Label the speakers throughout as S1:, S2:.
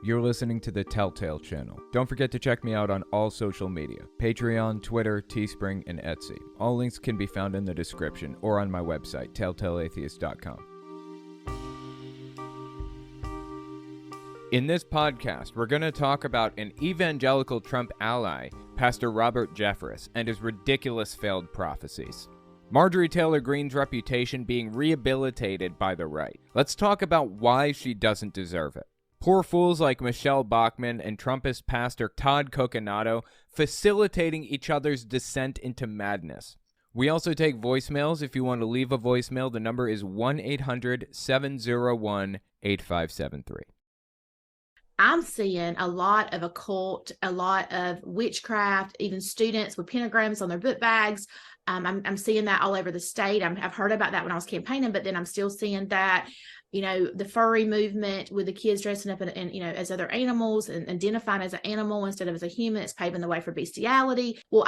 S1: You're listening to the Telltale Channel. Don't forget to check me out on all social media: Patreon, Twitter, Teespring, and Etsy. All links can be found in the description or on my website, telltaleatheist.com. In this podcast, we're going to talk about an evangelical Trump ally, Pastor Robert Jeffress, and his ridiculous failed prophecies. Marjorie Taylor Greene's reputation being rehabilitated by the right. Let's talk about why she doesn't deserve it. Poor fools like Michelle Bachmann and Trumpist pastor Todd Coconato facilitating each other's descent into madness. We also take voicemails. If you want to leave a voicemail, the number is 1-800-701-8573.
S2: I'm seeing a lot of occult, a lot of witchcraft, even students with pentagrams on their book bags. I'm seeing that all over the state. I've heard about that when I was campaigning, but then I'm still seeing that, the furry movement with the kids dressing up and as other animals and identifying as an animal instead of as a human. It's paving the way for bestiality. Well,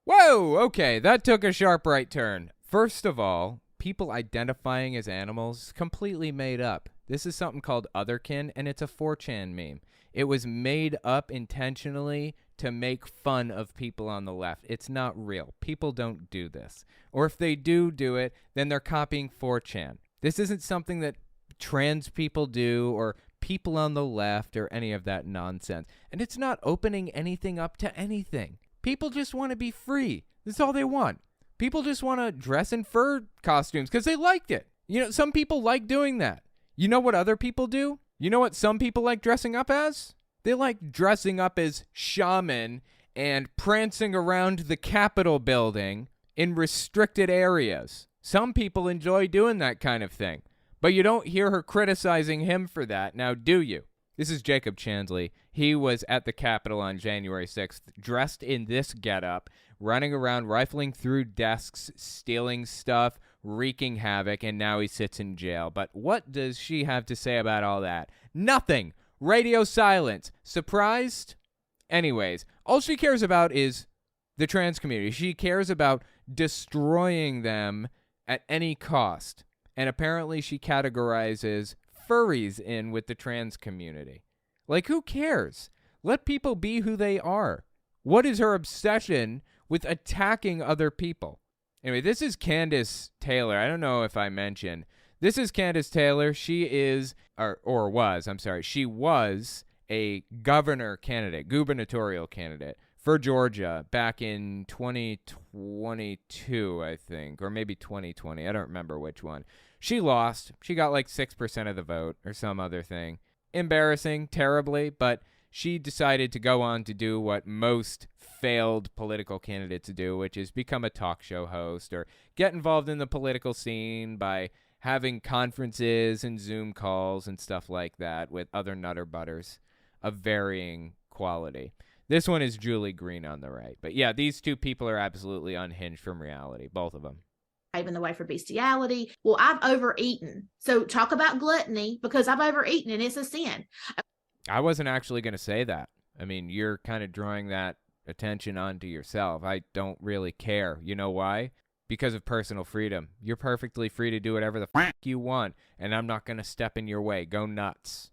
S1: Whoa, okay, that took a sharp right turn. First of all, people identifying as animals, completely made up. This is something called otherkin, and it's a 4chan meme. It was made up intentionally to make fun of people on the left. It's not real. People don't do this. Or if they do it, then they're copying 4chan. This isn't something that trans people do or people on the left or any of that nonsense. And it's not opening anything up to anything. People just want to be free. That's all they want. People just want to dress in fur costumes because they liked it. Some people like doing that. You know what other people do? You know what some people like dressing up as? They like dressing up as shaman and prancing around the Capitol building in restricted areas. Some people enjoy doing that kind of thing, but you don't hear her criticizing him for that, now do you? This is Jacob Chansley. He was at the Capitol on January 6th, dressed in this getup, running around, rifling through desks, stealing stuff, wreaking havoc, and now he sits in jail. But what does she have to say about all that? Nothing. Radio silence. Surprised? Anyways, all she cares about is the trans community. She cares about destroying them at any cost. And apparently she categorizes furries in with the trans community. Like, who cares? Let people be who they are. What is her obsession with attacking other people? Anyway, this is Candace Taylor. I don't know if I mentioned. This is Candace Taylor. She is, she was a gubernatorial candidate for Georgia back in 2022, I think, or maybe 2020. I don't remember which one. She lost. She got like 6% of the vote or some other thing. Embarrassing, terribly, but she decided to go on to do what most failed political candidates do, which is become a talk show host or get involved in the political scene by having conferences and Zoom calls and stuff like that with other nutter butters of varying quality. This one is Julie Green on the right. But yeah, these two people are absolutely unhinged from reality, both of them.
S2: Paving the way for bestiality. Well, I've overeaten. So talk about gluttony, because I've overeaten and it's a sin.
S1: I wasn't actually going to say that. I mean, you're kind of drawing that attention onto yourself. I don't really care. You know why? Because of personal freedom. You're perfectly free to do whatever the f*** you want, and I'm not going to step in your way. Go nuts.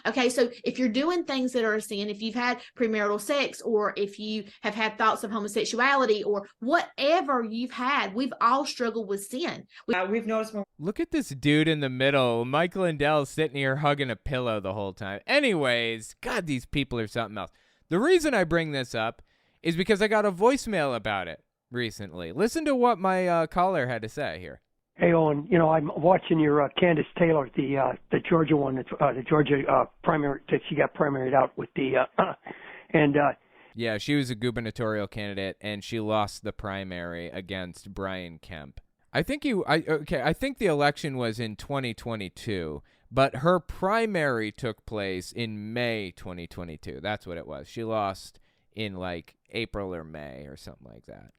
S2: Okay, so if you're doing things that are a sin, if you've had premarital sex, or if you have had thoughts of homosexuality, or whatever you've had, we've all struggled with sin. We've noticed more.
S1: Look at this dude in the middle. Mike Lindell sitting here hugging a pillow the whole time. Anyways, God, these people are something else. The reason I bring this up is because I got a voicemail about it recently. Listen to what my caller had to say here.
S3: Hey, Owen, I'm watching your Candace Taylor, the Georgia one, the Georgia primary that she got primaried out with
S1: yeah, she was a gubernatorial candidate and she lost the primary against Brian Kemp. I think the election was in 2022, but her primary took place in May 2022. That's what it was. She lost in like April or May or something like that.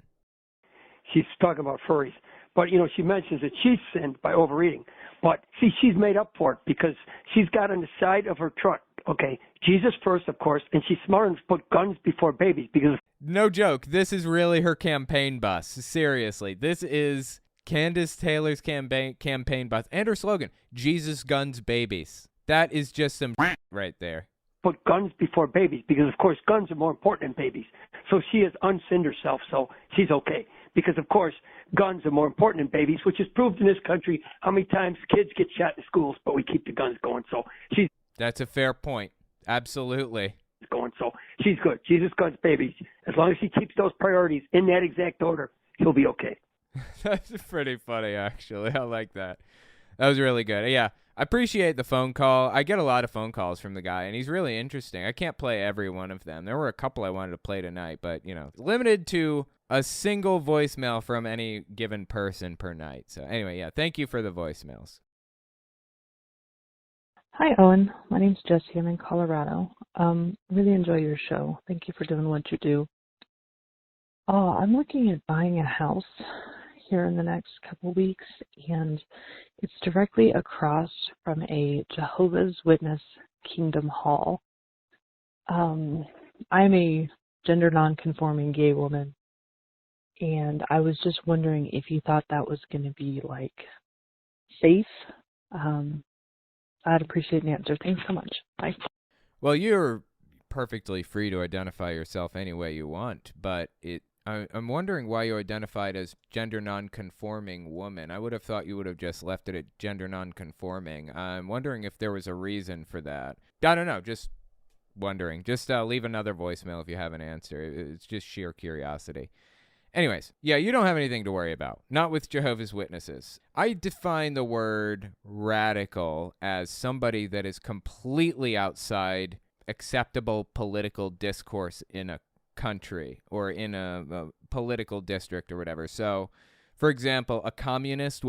S3: She's talking about furries. But, she mentions that she sinned by overeating. But, see, she's made up for it because she's got on the side of her truck, okay, Jesus first, of course, and she's smart enough to put guns before babies because...
S1: No joke. This is really her campaign bus. Seriously. This is Candace Taylor's campaign bus and her slogan, Jesus, guns, babies. That is just some right there.
S3: Put guns before babies because, of course, guns are more important than babies. So she has unsinned herself, so she's okay. Because, of course, guns are more important than babies, which is proved in this country how many times kids get shot in schools, but we keep the guns going. So she's...
S1: That's a fair point. Absolutely.
S3: Going, so she's good. Jesus, guns, babies. As long as she keeps those priorities in that exact order, he'll be okay.
S1: That's pretty funny, actually. I like that. That was really good. Yeah, I appreciate the phone call. I get a lot of phone calls from the guy, and he's really interesting. I can't play every one of them. There were a couple I wanted to play tonight, but, limited to a single voicemail from any given person per night. So anyway, yeah, thank you for the voicemails.
S4: Hi, Owen. My name's Jessie. I'm in Colorado. Really enjoy your show. Thank you for doing what you do. I'm looking at buying a house here in the next couple weeks, and it's directly across from a Jehovah's Witness Kingdom Hall. I'm a gender non-conforming gay woman, and I was just wondering if you thought that was going to be, safe. I'd appreciate an answer. Thanks so much. Bye.
S1: Well, you're perfectly free to identify yourself any way you want, but I'm wondering why you identified as gender non-conforming woman. I would have thought you would have just left it at gender non-conforming. I'm wondering if there was a reason for that. I don't know, just wondering. Just leave another voicemail if you have an answer. It's just sheer curiosity. Anyways, yeah, you don't have anything to worry about. Not with Jehovah's Witnesses. I define the word radical as somebody that is completely outside acceptable political discourse in a country or in a political district or whatever. So, for example, a communist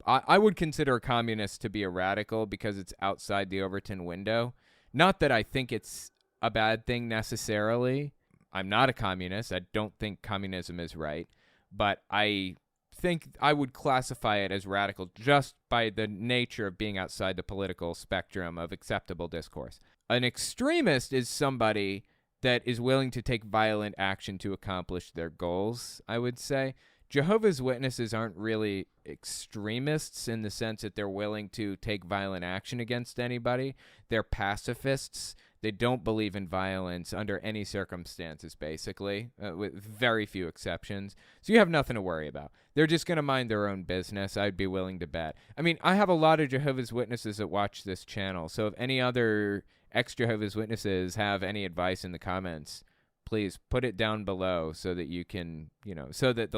S1: I would consider a communist to be a radical because it's outside the Overton window. Not that I think it's a bad thing necessarily. I'm not a communist. I don't think communism is right, but I think I would classify it as radical just by the nature of being outside the political spectrum of acceptable discourse. An extremist is somebody that is willing to take violent action to accomplish their goals, I would say. Jehovah's Witnesses aren't really extremists in the sense that they're willing to take violent action against anybody. They're pacifists. They don't believe in violence under any circumstances, basically, with very few exceptions. So you have nothing to worry about. They're just going to mind their own business, I'd be willing to bet. I mean, I have a lot of Jehovah's Witnesses that watch this channel, so if any other ex-Jehovah's Witnesses have any advice in the comments, please put it down below so that you can, so that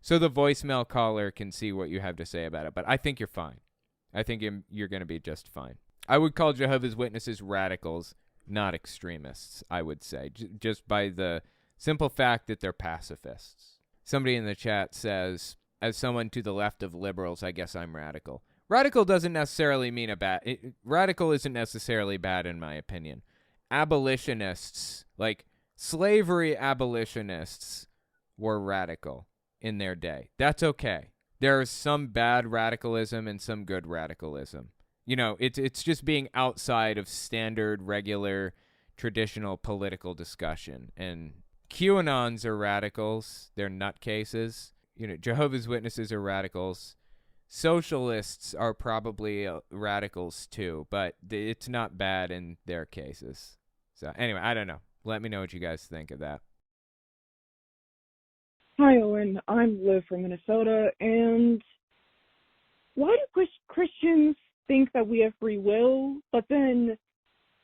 S1: so the voicemail caller can see what you have to say about it. But I think you're fine. I think you're going to be just fine. I would call Jehovah's Witnesses radicals, not extremists, I would say, just by the simple fact that they're pacifists. Somebody in the chat says, as someone to the left of liberals, I guess I'm radical. Radical doesn't necessarily mean radical isn't necessarily bad in my opinion. Abolitionists, like slavery abolitionists, were radical in their day. That's okay. There is some bad radicalism and some good radicalism. It's just being outside of standard, regular, traditional political discussion. And QAnons are radicals. They're nutcases. Jehovah's Witnesses are radicals. Socialists are probably radicals too, but it's not bad in their cases. So anyway, I don't know. Let me know what you guys think of that.
S5: Hi, Owen. I'm Liv from Minnesota, and why do Christians think that we have free will, but then,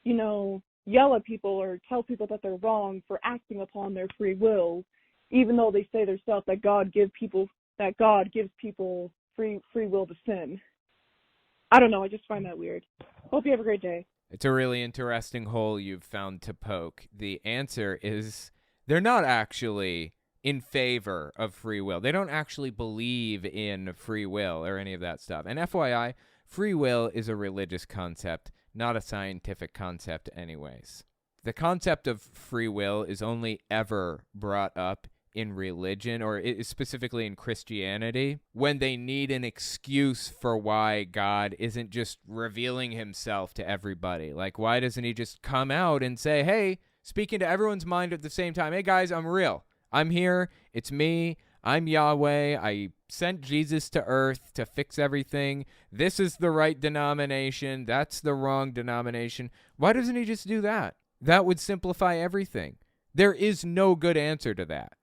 S5: yell at people or tell people that they're wrong for acting upon their free will, even though they say themselves that God gives people free will to sin? I don't know. I just find that weird. Hope you have a great day.
S1: It's a really interesting hole you've found to poke. The answer is they're not actually in favor of free will. They don't actually believe in free will or any of that stuff. And FYI, free will is a religious concept, not a scientific concept anyways. The concept of free will is only ever brought up in religion, or specifically in Christianity, when they need an excuse for why God isn't just revealing himself to everybody. Like, why doesn't he just come out and say, hey, speaking to everyone's mind at the same time, hey guys, I'm real. I'm here. It's me. I'm Yahweh. I sent Jesus to earth to fix everything. This is the right denomination. That's the wrong denomination. Why doesn't he just do that? That would simplify everything. There is no good answer to that.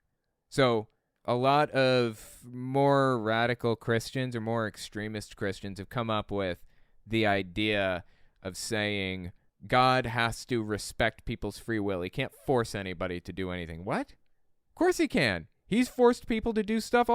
S1: So a lot of more radical Christians or more extremist Christians have come up with the idea of saying God has to respect people's free will. He can't force anybody to do anything. What? Of course he can. He's forced people to do stuff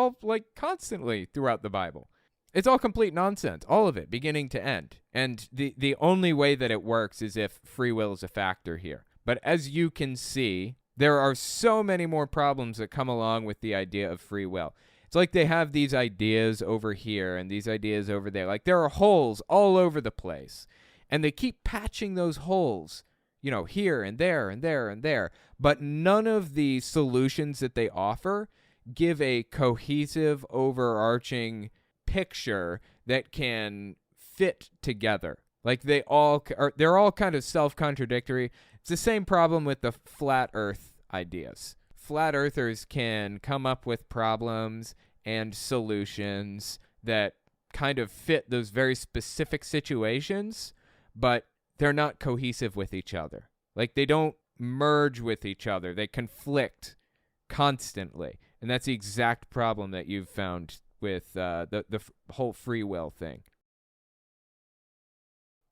S1: constantly throughout the Bible. It's all complete nonsense, all of it, beginning to end. And the only way that it works is if free will is a factor here. But as you can see, there are so many more problems that come along with the idea of free will. It's like they have these ideas over here and these ideas over there. Like there are holes all over the place. And they keep patching those holes, here and there and there and there. But none of the solutions that they offer give a cohesive, overarching picture that can fit together. Like they're all kind of self-contradictory. It's the same problem with the flat earth ideas. Flat earthers can come up with problems and solutions that kind of fit those very specific situations, but they're not cohesive with each other. Like they don't merge with each other. They conflict constantly. And that's the exact problem that you've found with the whole free will thing.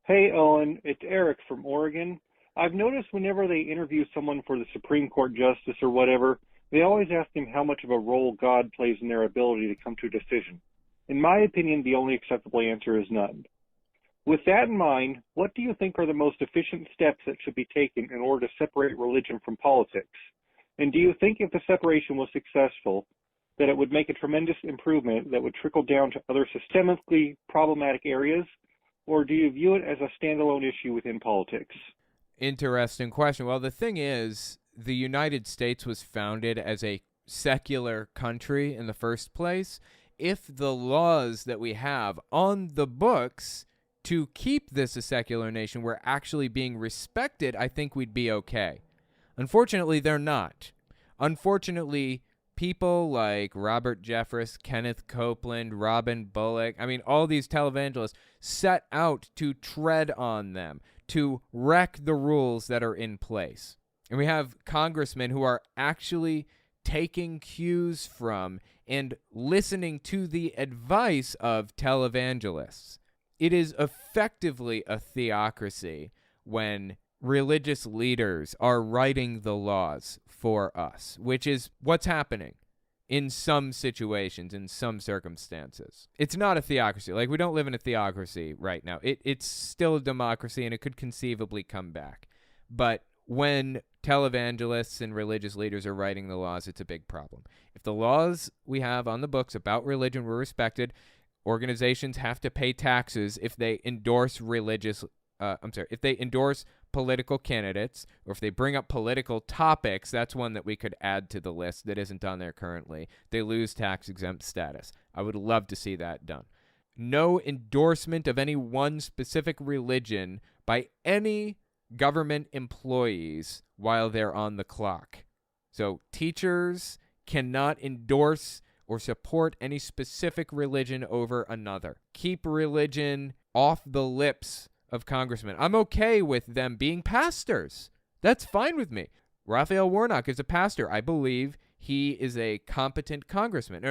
S6: Hey, Owen, it's Eric from Oregon. I've noticed whenever they interview someone for the Supreme Court justice or whatever, they always ask them how much of a role God plays in their ability to come to a decision. In my opinion, the only acceptable answer is none. With that in mind, what do you think are the most efficient steps that should be taken in order to separate religion from politics? And do you think if the separation was successful, that it would make a tremendous improvement that would trickle down to other systemically problematic areas? Or do you view it as a standalone issue within politics?
S1: Interesting question. Well, the thing is, the United States was founded as a secular country in the first place. If the laws that we have on the books to keep this a secular nation were actually being respected, I think we'd be okay. Unfortunately, they're not. Unfortunately, people like Robert Jeffress, Kenneth Copeland, Robin Bullock, all these televangelists set out to tread on them, to wreck the rules that are in place. And we have congressmen who are actually taking cues from and listening to the advice of televangelists. It is effectively a theocracy when religious leaders are writing the laws for us, which is what's happening in some situations, in some circumstances. It's not a theocracy. Like, we don't live in a theocracy right now. It's still a democracy, and it could conceivably come back. But when televangelists and religious leaders are writing the laws, it's a big problem. If the laws we have on the books about religion were respected, organizations have to pay taxes if they endorse if they endorse political candidates, or if they bring up political topics. That's one that we could add to the list that isn't on there currently. They lose tax-exempt status. I would love to see that done. No endorsement of any one specific religion by any government employees while they're on the clock. So teachers cannot endorse or support any specific religion over another. Keep religion off the lips of congressmen. I'm okay with them being pastors. That's fine with me. Raphael Warnock is a pastor. I believe he is a competent congressman.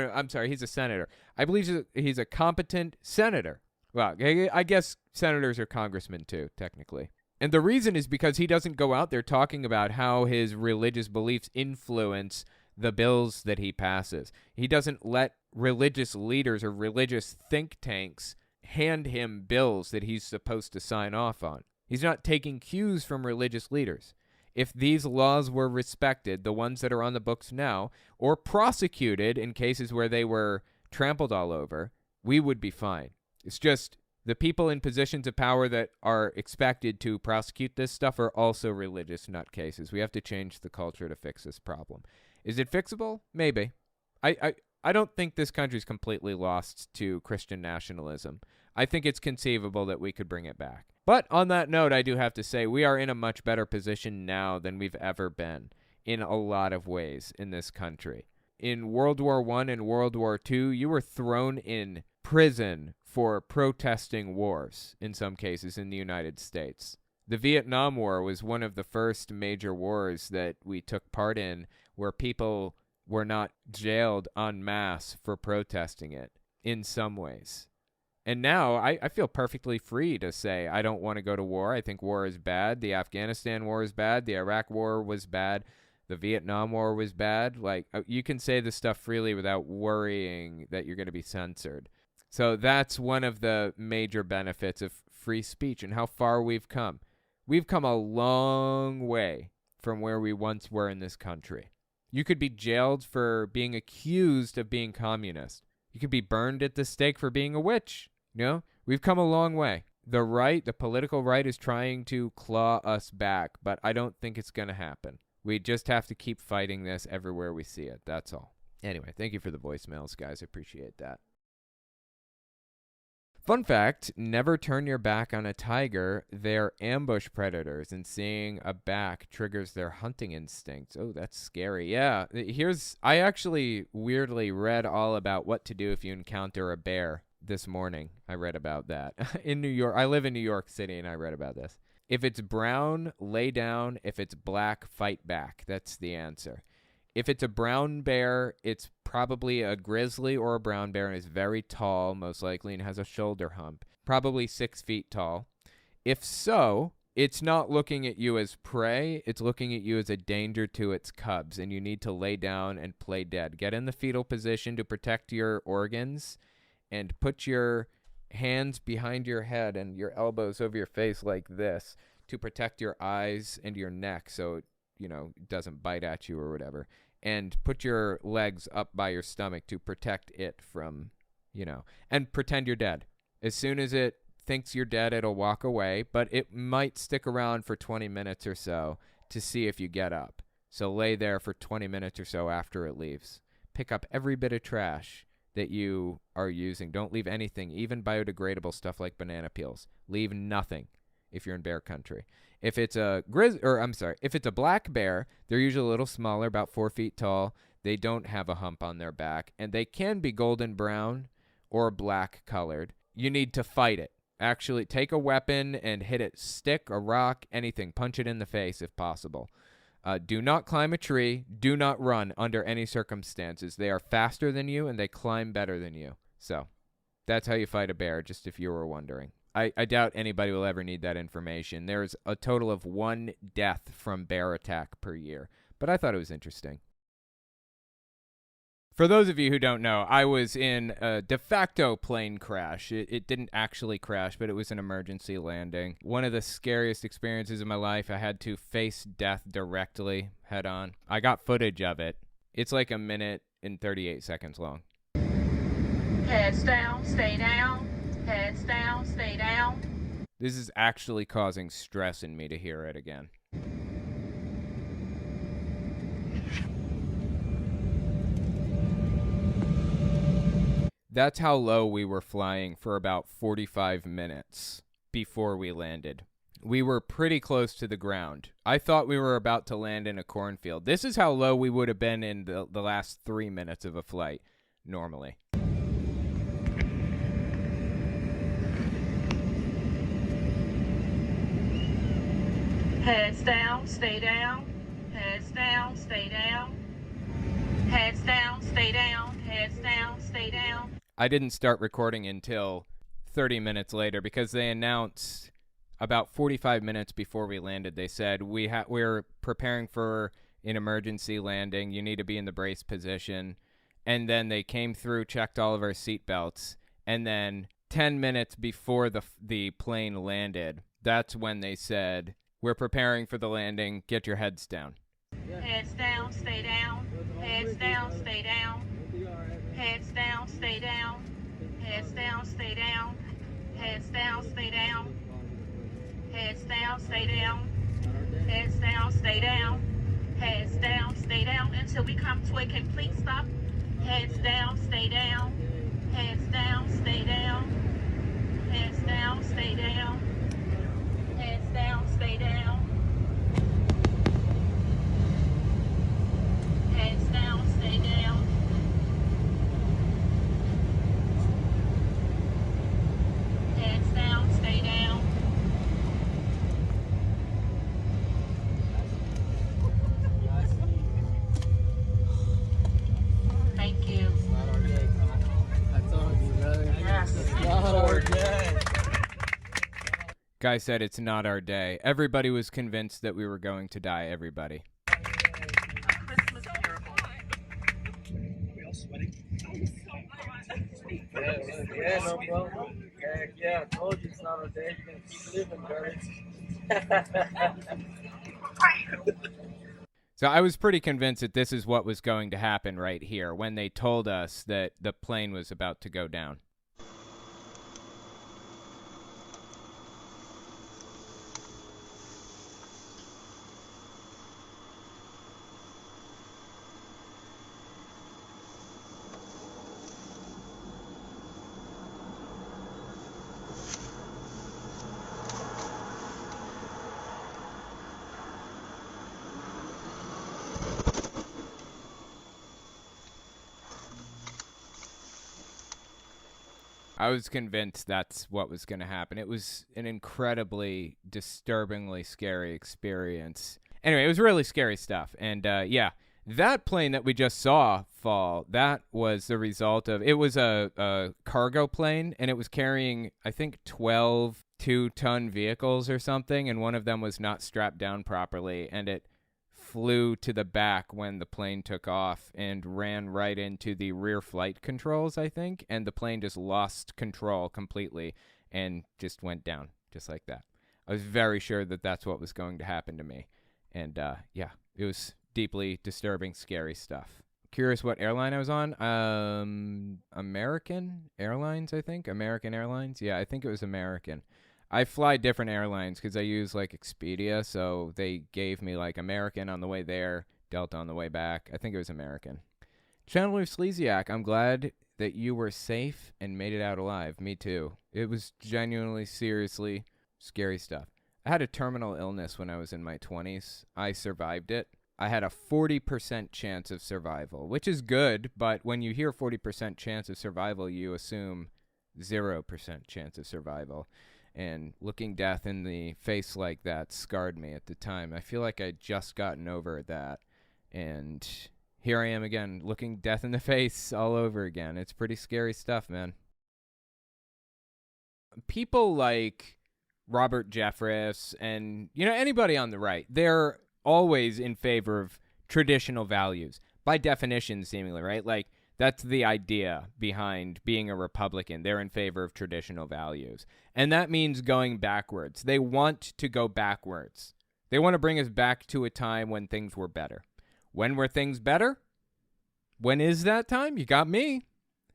S1: He's a senator. I believe he's a competent senator. Well, I guess senators are congressmen too, technically. And the reason is because he doesn't go out there talking about how his religious beliefs influence the bills that he passes. He doesn't let religious leaders or religious think tanks hand him bills that he's supposed to sign off on. He's not taking cues from religious leaders. If these laws were respected, the ones that are on the books now, or prosecuted in cases where they were trampled all over, we would be fine. It's just the people in positions of power that are expected to prosecute this stuff are also religious nutcases. We have to change the culture to fix this problem. Is it fixable? Maybe. I don't think this country's completely lost to Christian nationalism. I think it's conceivable that we could bring it back. But on that note, I do have to say we are in a much better position now than we've ever been in a lot of ways in this country. in World War I and World War II, you were thrown in prison for protesting wars, in some cases in the United States. The Vietnam War was one of the first major wars that we took part in where people were not jailed en masse for protesting it in some ways. And now I feel perfectly free to say I don't want to go to war. I think war is bad. The Afghanistan war is bad. The Iraq war was bad. The Vietnam war was bad. Like, you can say this stuff freely without worrying that you're going to be censored. So that's one of the major benefits of free speech and how far we've come. We've come a long way from where we once were in this country. You could be jailed for being accused of being communist. You could be burned at the stake for being a witch. You know, we've come a long way. The right, the political right, is trying to claw us back, but I don't think it's going to happen. We just have to keep fighting this everywhere we see it. That's all. Anyway, thank you for the voicemails, guys. I appreciate that. Fun fact, never turn your back on a tiger. They're ambush predators, and seeing a back triggers their hunting instincts. Oh, that's scary. Yeah, I actually weirdly read all about what to do if you encounter a bear this morning. I read about that. In New York, I live in New York City, and I read about this. If it's brown, lay down. If it's black, fight back. That's the answer. If it's a brown bear, it's probably a grizzly or a brown bear and is very tall, most likely, and has a shoulder hump. Probably 6 feet tall. If so, it's not looking at you as prey. It's looking at you as a danger to its cubs, and you need to lay down and play dead. Get in the fetal position to protect your organs and put your hands behind your head and your elbows over your face like this to protect your eyes and your neck so it, doesn't bite at you or whatever. And put your legs up by your stomach to protect it from, and pretend you're dead. As soon as it thinks you're dead, it'll walk away, but it might stick around for 20 minutes or so to see if you get up. So lay there for 20 minutes or so after it leaves. Pick up every bit of trash that you are using. Don't leave anything, even biodegradable stuff like banana peels. Leave nothing if you're in bear country. If it's a if it's a black bear, they're usually a little smaller, about 4 feet tall. They don't have a hump on their back, and they can be golden brown or black colored. You need to fight it. Actually, take a weapon and hit it. Stick, a rock, anything. Punch it in the face if possible. Do not climb a tree. Do not run under any circumstances. They are faster than you, and they climb better than you. So that's how you fight a bear, just if you were wondering. I doubt anybody will ever need that information. There's a total of 1 death from bear attack per year, but I thought it was interesting. For those of you who don't know, I was in a de facto plane crash. It didn't actually crash, but it was an emergency landing. One of the scariest experiences of my life. I had to face death directly, head on. I got footage of it. It's like 1 minute and 38 seconds long.
S2: Heads down, stay down. Heads down, stay down.
S1: This is actually causing stress in me to hear it again. That's how low we were flying for about 45 minutes before we landed. We were pretty close to the ground. I thought we were about to land in a cornfield. This is how low we would have been in the last 3 minutes of a flight normally.
S2: Heads down, stay down. Heads down, stay down. Heads down, stay down. Heads down, stay down.
S1: I didn't start recording until 30 minutes later because they announced about 45 minutes before we landed. They said, we're preparing for an emergency landing. You need to be in the brace position. And then they came through, checked all of our seatbelts. And then 10 minutes before the plane landed, that's when they said, we're preparing for the landing. Get your heads down.
S2: Heads down, stay down. Heads down, stay down. Heads down, stay down. Heads down, stay down. Heads down, stay down. Heads down, stay down. Heads down, stay down. Heads down, stay down until we come to a complete stop. Heads down, stay down. Heads down, stay down. Heads down, stay down. Heads down, stay down. Heads down, stay down.
S1: Guy said it's not our day. Everybody was convinced that we were going to die. Everybody.
S7: Yeah, no problem. Heck yeah, I told you it's not our day. You're going to keep living, brother.
S1: So I was pretty convinced that this is what was going to happen right here when they told us that the plane was about to go down. I was convinced that's what was going to happen. It was an incredibly, disturbingly scary experience. Anyway, it was really scary stuff. And yeah, that plane that we just saw fall, that was the result of, it was a cargo plane, and it was carrying, I think, 12 2-ton vehicles or something, and one of them was not strapped down properly, and it flew to the back when the plane took off and ran right into the rear flight controls, I think, and the plane just lost control completely and just went down just like that. I was very sure that that's what was going to happen to me. And yeah, it was deeply disturbing, scary stuff. Curious what airline I was on? American Airlines, I think. American Airlines? Yeah, I think it was American. I fly different airlines because I use like Expedia, so they gave me like American on the way there, Delta on the way back. I think it was American. Chandler Slesiak, I'm glad that you were safe and made it out alive. Me too. It was genuinely, seriously scary stuff. I had a terminal illness when I was in my 20s. I survived it. I had a 40% chance of survival, which is good, but when you hear 40% chance of survival, you assume 0% chance of survival. And looking death in the face like that scarred me at the time. I feel like I'd just gotten over that. And here I am again, looking death in the face all over again. It's pretty scary stuff, man. People like Robert Jeffress and, anybody on the right, they're always in favor of traditional values. By definition, seemingly, right? Like, that's the idea behind being a Republican. They're in favor of traditional values. And that means going backwards. They want to go backwards. They want to bring us back to a time when things were better. When were things better? When is that time? You got me.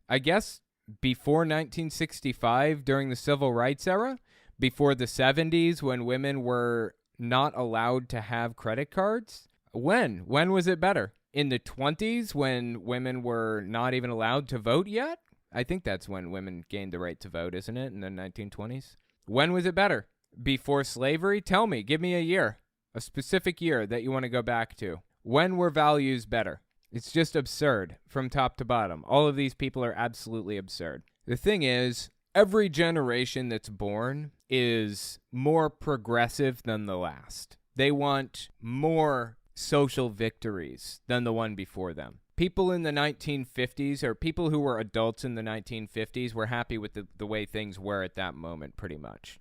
S1: I guess before 1965, during the Civil Rights era, before the 70s when women were not allowed to have credit cards. When was it better? In the 20s, when women were not even allowed to vote yet? I think that's when women gained the right to vote, isn't it? In the 1920s? When was it better? Before slavery? Tell me. Give me a year. A specific year that you want to go back to. When were values better? It's just absurd from top to bottom. All of these people are absolutely absurd. The thing is, every generation that's born is more progressive than the last. They want more social victories than the one before them. People in the 1950s, or people who were adults in the 1950s, were happy with the way things were at that moment, pretty much.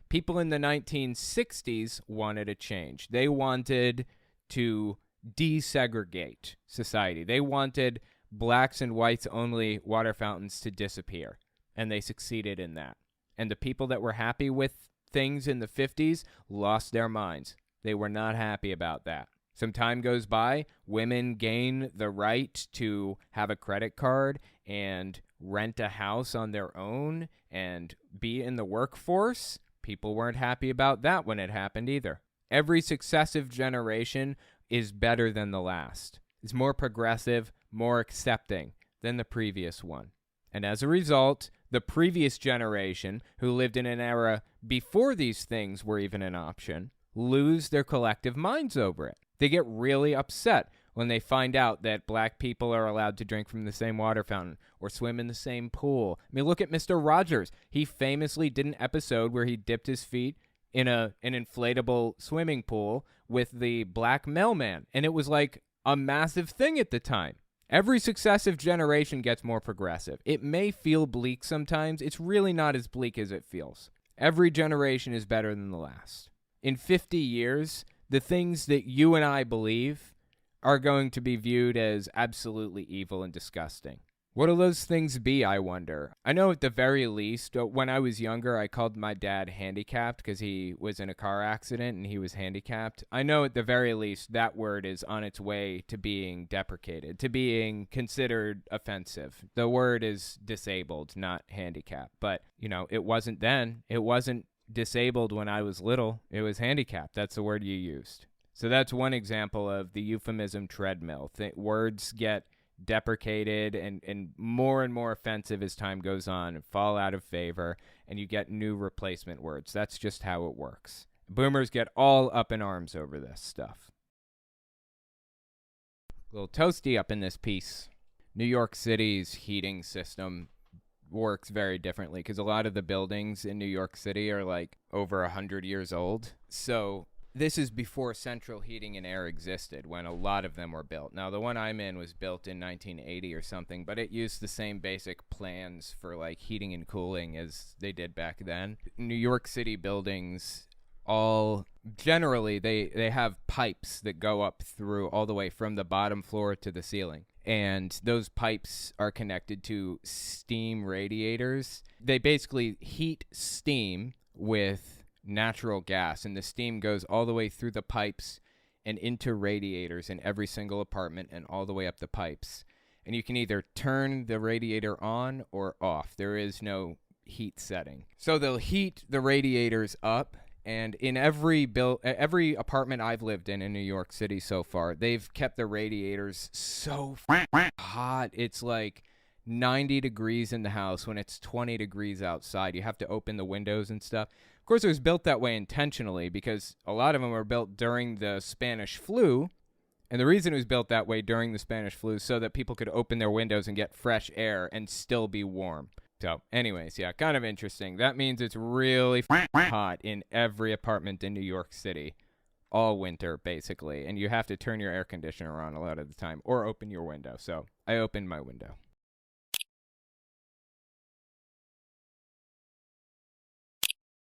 S1: People in the 1960s wanted a change. They wanted to desegregate society. They wanted blacks and whites only water fountains to disappear, and they succeeded in that. And the people that were happy with things in the 50s lost their minds. They were not happy about that. Some time goes by, women gain the right to have a credit card and rent a house on their own and be in the workforce. People weren't happy about that when it happened either. Every successive generation is better than the last. It's more progressive, more accepting than the previous one. And as a result, the previous generation, who lived in an era before these things were even an option, lose their collective minds over it. They get really upset when they find out that black people are allowed to drink from the same water fountain or swim in the same pool. I mean, look at Mr. Rogers. He famously did an episode where he dipped his feet in an inflatable swimming pool with the black mailman, and it was like a massive thing at the time. Every successive generation gets more progressive. It may feel bleak sometimes. It's really not as bleak as it feels. Every generation is better than the last. In 50 years, the things that you and I believe are going to be viewed as absolutely evil and disgusting. What'll those things be, I wonder? I know at the very least, when I was younger, I called my dad handicapped because he was in a car accident and he was handicapped. I know at the very least that word is on its way to being deprecated, to being considered offensive. The word is disabled, not handicapped. But, it wasn't then. It wasn't disabled when I was little. It was handicapped. That's the word you used. So that's one example of the euphemism treadmill. Words get deprecated and more offensive as time goes on and fall out of favor, and you get new replacement words. That's just how it works. Boomers get all up in arms over this stuff. A little toasty up in this piece. New York City's heating system works very differently because a lot of the buildings in New York City are like over 100 years old. So this is before central heating and air existed, when a lot of them were built. Now, the one I'm in was built in 1980 or something, but it used the same basic plans for like heating and cooling as they did back then. New York City buildings all generally they have pipes that go up through all the way from the bottom floor to the ceiling. And those pipes are connected to steam radiators. They basically heat steam with natural gas, and the steam goes all the way through the pipes and into radiators in every single apartment and all the way up the pipes. And you can either turn the radiator on or off. There is no heat setting. So they'll heat the radiators up, and in every apartment I've lived in New York City so far, they've kept the radiators so hot. It's like 90 degrees in the house when it's 20 degrees outside. You have to open the windows and stuff. Of course, it was built that way intentionally because a lot of them were built during the Spanish flu. And the reason it was built that way during the Spanish flu is so that people could open their windows and get fresh air and still be warm. So anyways, yeah, kind of interesting. That means it's really hot in every apartment in New York City all winter, basically. And you have to turn your air conditioner on a lot of the time or open your window. So I opened my window.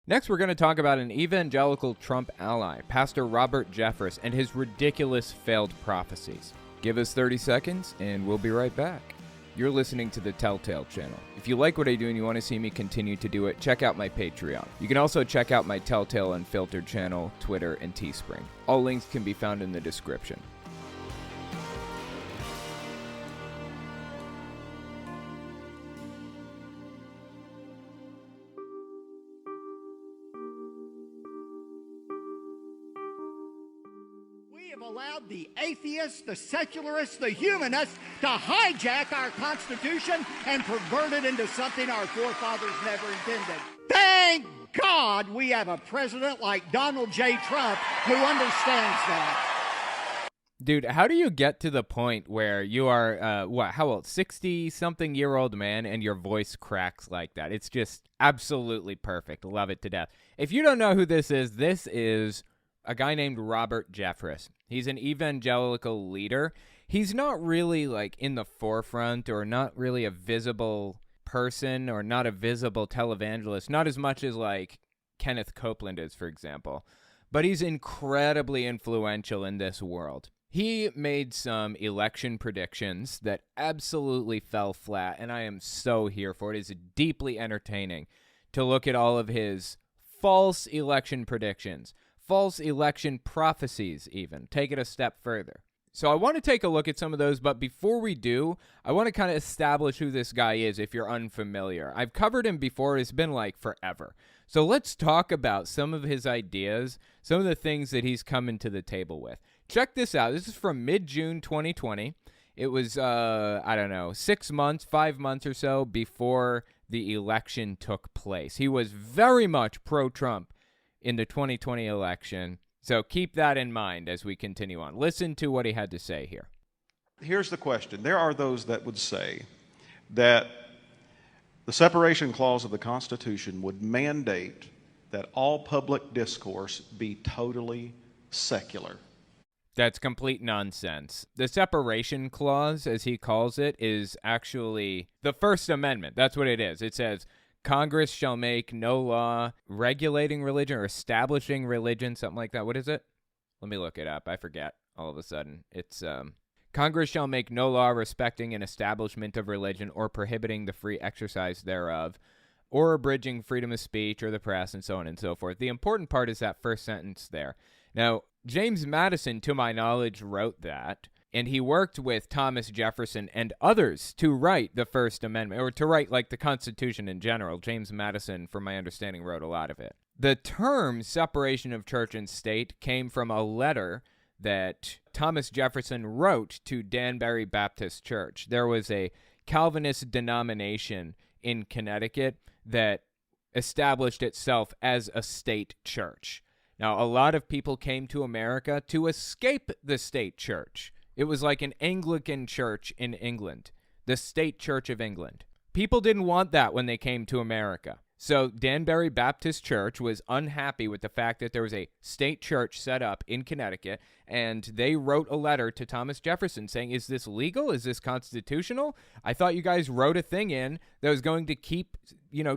S1: Next, we're going to talk about an evangelical Trump ally, Pastor Robert Jeffress, and his ridiculous failed prophecies. Give us 30 seconds, and we'll be right back. You're listening to the Telltale Channel. If you like what I do and you want to see me continue to do it, check out my Patreon. You can also check out my Telltale Unfiltered channel, Twitter, and Teespring. All links can be found in the description.
S8: Allowed the atheists, the secularists, the humanists to hijack our Constitution and pervert it into something our forefathers never intended. Thank God we have a president like Donald J. Trump who understands that.
S1: Dude, how do you get to the point where you are, how old, 60-something-year-old man and your voice cracks like that? It's just absolutely perfect. Love it to death. If you don't know who this is a guy named Robert Jeffress. He's an evangelical leader. He's not really like in the forefront or not really a visible person or not a visible televangelist, not as much as like Kenneth Copeland is, for example. But he's incredibly influential in this world. He made some election predictions that absolutely fell flat, and I am so here for it. It is deeply entertaining to look at all of his false election predictions. False election prophecies, even. Take it a step further. So I want to take a look at some of those, but before we do, I want to kind of establish who this guy is if you're unfamiliar. I've covered him before. It's been like forever. So let's talk about some of his ideas, some of the things that he's coming to the table with. Check this out. This is from mid-June 2020. It was, 5 months or so before the election took place. He was very much pro-Trump in the 2020 election. So keep that in mind as we continue on. Listen to what he had to say here.
S9: Here's the question. There are those that would say that the separation clause of the Constitution would mandate that all public discourse be totally secular.
S1: That's complete nonsense. The separation clause, as he calls it, is actually the First Amendment. That's what it is. It says Congress shall make no law regulating religion or establishing religion, something like that. What is it? Let me look it up. I forget all of a sudden. It's Congress shall make no law respecting an establishment of religion or prohibiting the free exercise thereof, or abridging freedom of speech or the press, and so on and so forth. The important part is that first sentence there. Now, James Madison, to my knowledge, wrote that, and he worked with Thomas Jefferson and others to write the First Amendment, or to write, like, the Constitution in general. James Madison, from my understanding, wrote a lot of it. The term separation of church and state came from a letter that Thomas Jefferson wrote to Danbury Baptist Church. There was a Calvinist denomination in Connecticut that established itself as a state church. Now, a lot of people came to America to escape the state church. It was like an Anglican church in England, the state church of England. People didn't want that when they came to America. So Danbury Baptist Church was unhappy with the fact that there was a state church set up in Connecticut, and they wrote a letter to Thomas Jefferson saying, is this legal? Is this constitutional? I thought you guys wrote a thing in that was going to keep,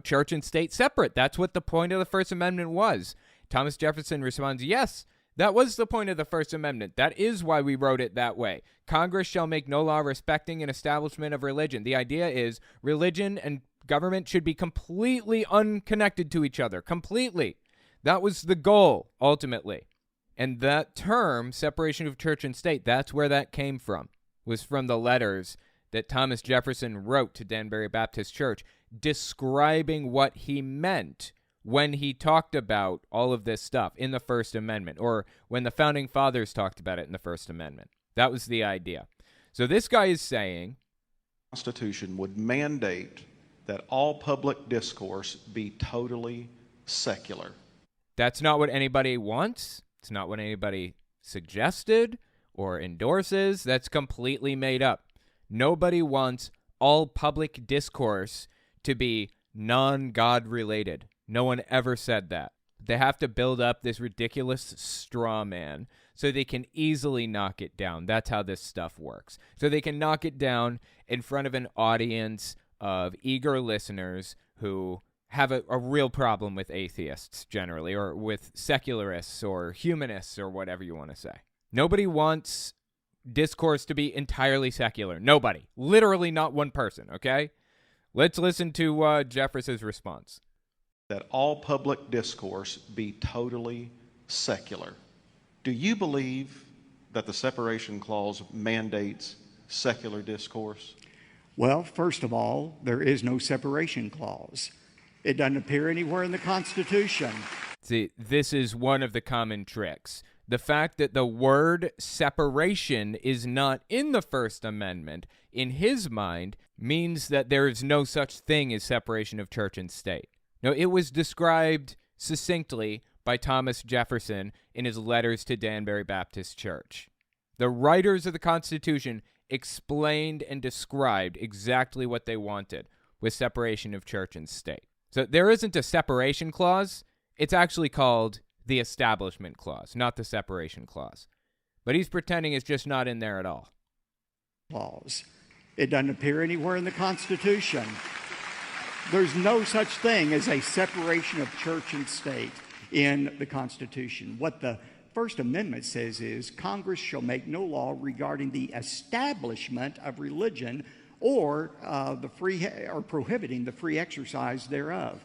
S1: church and state separate. That's what the point of the First Amendment was. Thomas Jefferson responds, yes, that was the point of the First Amendment. That is why we wrote it that way. Congress shall make no law respecting an establishment of religion. The idea is religion and government should be completely unconnected to each other. Completely. That was the goal, ultimately. And that term, separation of church and state, that's where that came from. Was from the letters that Thomas Jefferson wrote to Danbury Baptist Church describing what he meant when he talked about all of this stuff in the First Amendment, or when the Founding Fathers talked about it in the First Amendment. That was the idea. So this guy is saying
S9: the Constitution would mandate that all public discourse be totally secular.
S1: That's not what anybody wants. It's not what anybody suggested or endorses. That's completely made up. Nobody wants all public discourse to be non-God related. No one ever said that. They have to build up this ridiculous straw man so they can easily knock it down. That's how this stuff works. So they can knock it down in front of an audience of eager listeners who have a real problem with atheists generally, or with secularists or humanists or whatever you want to say. Nobody wants discourse to be entirely secular. Nobody. Literally not one person, okay? Let's listen to Jefferson's response.
S9: That all public discourse be totally secular. Do you believe that the separation clause mandates secular discourse?
S8: Well, first of all, there is no separation clause. It doesn't appear anywhere in the Constitution.
S1: See, this is one of the common tricks. The fact that the word separation is not in the First Amendment, in his mind, means that there is no such thing as separation of church and state. No, it was described succinctly by Thomas Jefferson in his letters to Danbury Baptist Church. The writers of the Constitution explained and described exactly what they wanted with separation of church and state. So there isn't a separation clause. It's actually called the Establishment Clause, not the Separation Clause. But he's pretending it's just not in there at all.
S8: Clause. It doesn't appear anywhere in the Constitution. There's no such thing as a separation of church and state in the Constitution. What the First Amendment says is Congress shall make no law regarding the establishment of religion or prohibiting the free exercise thereof.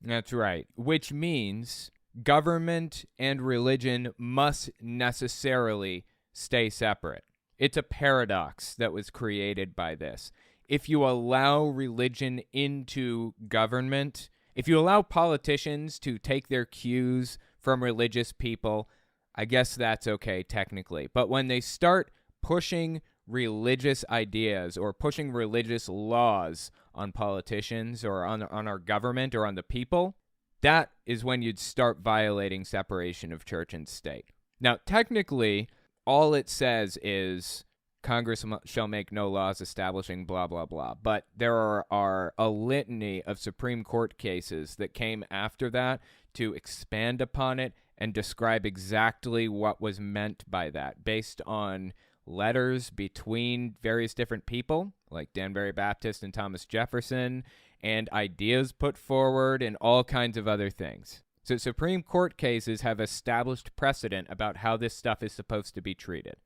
S1: That's right, which means government and religion must necessarily stay separate. It's a paradox that was created by this. If you allow religion into government, if you allow politicians to take their cues from religious people, I guess that's okay technically. But when they start pushing religious ideas or pushing religious laws on politicians or on our government or on the people, that is when you'd start violating separation of church and state. Now, technically, all it says is Congress shall make no laws establishing blah, blah, blah. But there are a litany of Supreme Court cases that came after that to expand upon it and describe exactly what was meant by that based on letters between various different people, like Danbury Baptist and Thomas Jefferson, and ideas put forward and all kinds of other things. So Supreme Court cases have established precedent about how this stuff is supposed to be treated.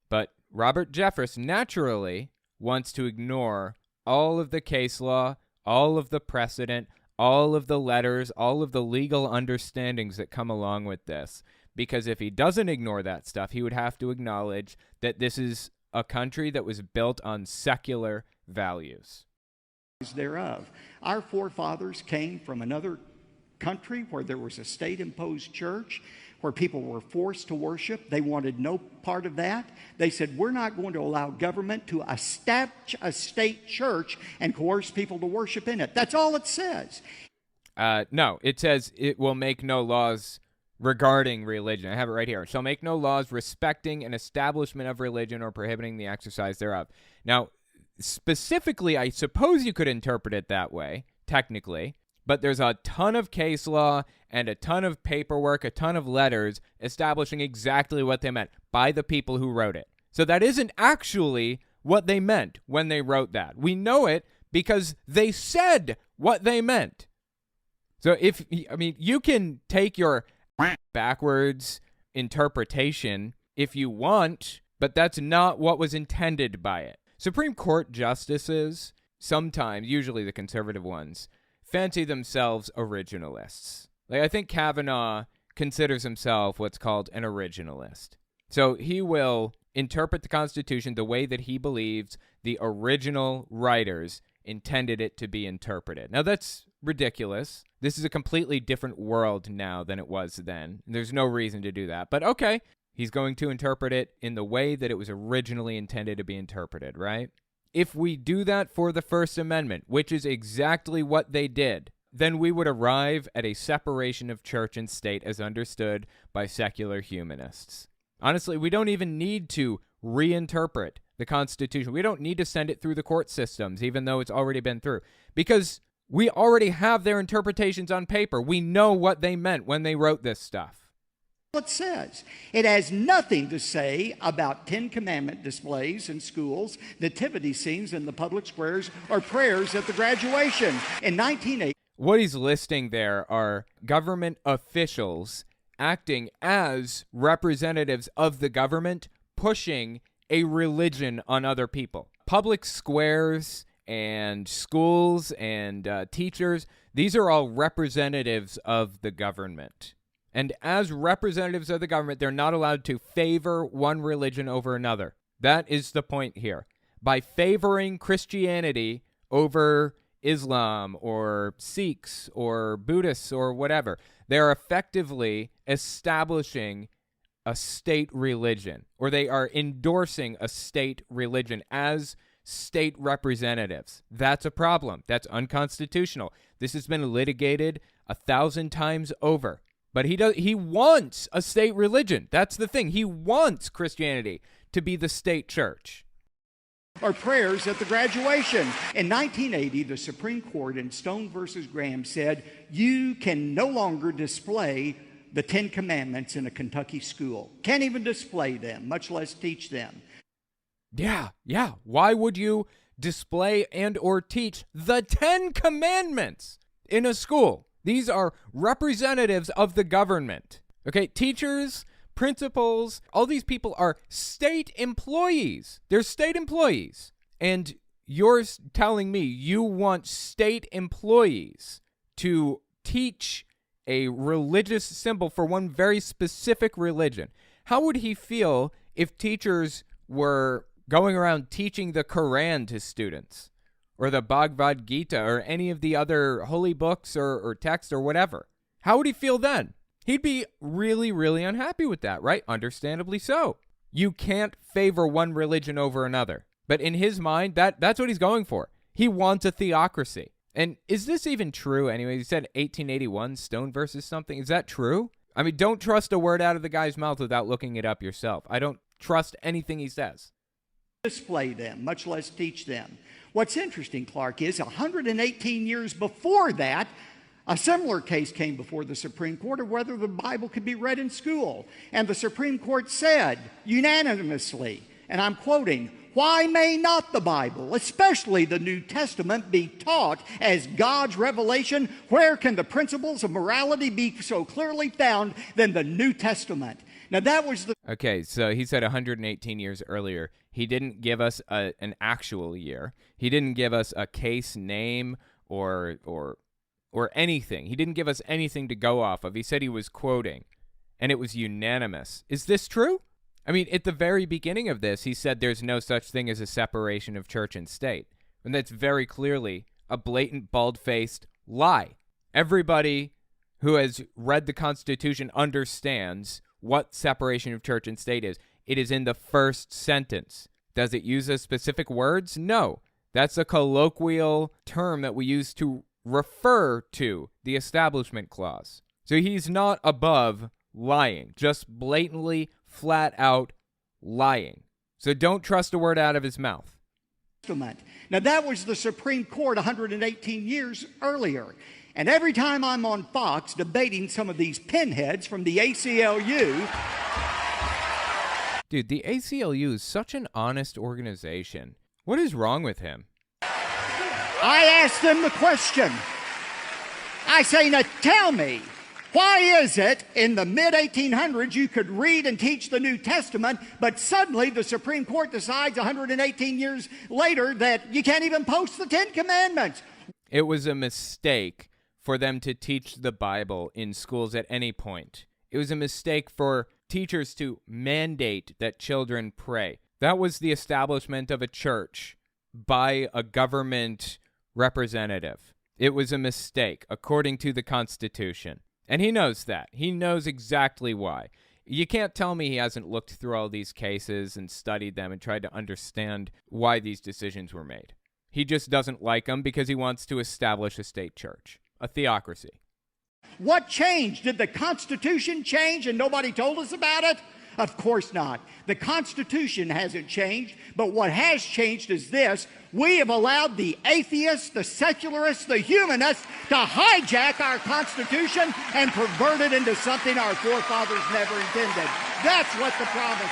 S1: But Robert Jeffress naturally wants to ignore all of the case law, all of the precedent, all of the letters, all of the legal understandings that come along with this. Because if he doesn't ignore that stuff, he would have to acknowledge that this is a country that was built on secular values.
S8: Thereof. Our forefathers came from another country where there was a state-imposed church, where people were forced to worship. They wanted no part of that. They said, we're not going to allow government to establish a state church and coerce people to worship in it. That's all it says.
S1: No, it says it will make no laws regarding religion. I have it right here. Shall make no laws respecting an establishment of religion or prohibiting the exercise thereof. Now, specifically, I suppose you could interpret it that way, technically, but there's a ton of case law and a ton of paperwork, a ton of letters establishing exactly what they meant by the people who wrote it. So that isn't actually what they meant when they wrote that. We know it because they said what they meant. So you can take your backwards interpretation if you want, but that's not what was intended by it. Supreme Court justices, sometimes, usually the conservative ones, fancy themselves originalists. Like, I think Kavanaugh considers himself what's called an originalist. So he will interpret the Constitution the way that he believes the original writers intended it to be interpreted. Now, that's ridiculous. This is a completely different world now than it was then. There's no reason to do that. But okay, he's going to interpret it in the way that it was originally intended to be interpreted, right? If we do that for the First Amendment, which is exactly what they did, then we would arrive at a separation of church and state as understood by secular humanists. Honestly, we don't even need to reinterpret the Constitution. We don't need to send it through the court systems, even though it's already been through, because we already have their interpretations on paper. We know what they meant when they wrote this stuff.
S8: It says it has nothing to say about Ten Commandment displays in schools, nativity scenes in the public squares, or prayers at the graduation. In 1980,
S1: what he's listing there are government officials acting as representatives of the government, pushing a religion on other people. Public squares and schools and teachers, these are all representatives of the government. And as representatives of the government, they're not allowed to favor one religion over another. That is the point here. By favoring Christianity over Islam or Sikhs or Buddhists or whatever, they're effectively establishing a state religion, or they are endorsing a state religion as state representatives. That's a problem. That's unconstitutional. This has been litigated 1,000 times over. But he wants a state religion. That's the thing. He wants Christianity to be the state church.
S8: Or prayers at the graduation. In 1980, the Supreme Court in Stone versus Graham said, you can no longer display the Ten Commandments in a Kentucky school. Can't even display them, much less teach them.
S1: Yeah. Why would you display and or teach the Ten Commandments in a school? These are representatives of the government. Okay, teachers, principals, all these people are state employees. They're state employees. And you're telling me you want state employees to teach a religious symbol for one very specific religion. How would he feel if teachers were going around teaching the Quran to students? Or the Bhagavad Gita, or any of the other holy books or texts or whatever? How would he feel then? He'd be really, really unhappy with that, right? Understandably so. You can't favor one religion over another. But in his mind, that's what he's going for. He wants a theocracy. And is this even true anyway? He said 1881, Stone versus something. Is that true? I mean, don't trust a word out of the guy's mouth without looking it up yourself. I don't trust anything he says.
S8: Display them, much less teach them. What's interesting, Clark, is 118 years before that, a similar case came before the Supreme Court of whether the Bible could be read in school. And the Supreme Court said unanimously, and I'm quoting, why may not the Bible, especially the New Testament, be taught as God's revelation? Where can the principles of morality be so clearly found than the New Testament? Now that was the...
S1: Okay, so he said 118 years earlier. He didn't give us an actual year. He didn't give us a case name or anything. He didn't give us anything to go off of. He said he was quoting, and it was unanimous. Is this true? I mean, at the very beginning of this, he said there's no such thing as a separation of church and state. And that's very clearly a blatant, bald-faced lie. Everybody who has read the Constitution understands what separation of church and state is. It is in the first sentence. Does it use a specific words? No. That's a colloquial term that we use to refer to the Establishment Clause. So he's not above lying, just blatantly, flat out lying. So don't trust a word out of his mouth.
S8: Now that was the Supreme Court 118 years earlier. And every time I'm on Fox debating some of these pinheads from the ACLU...
S1: Dude, the ACLU is such an honest organization. What is wrong with him?
S8: I asked them the question. I say, now tell me, why is it in the mid-1800s you could read and teach the New Testament, but suddenly the Supreme Court decides 118 years later that you can't even post the Ten Commandments?
S1: It was a mistake for them to teach the Bible in schools at any point. It was a mistake for teachers to mandate that children pray. That was the establishment of a church by a government representative. It was a mistake, according to the Constitution. And he knows that. He knows exactly why. You can't tell me he hasn't looked through all these cases and studied them and tried to understand why these decisions were made. He just doesn't like them because he wants to establish a state church, a theocracy.
S8: What changed? Did the Constitution change and nobody told us about it? Of course not. The Constitution hasn't changed, but what has changed is this. We have allowed the atheists, the secularists, the humanists to hijack our Constitution and pervert it into something our forefathers never intended. That's what the problem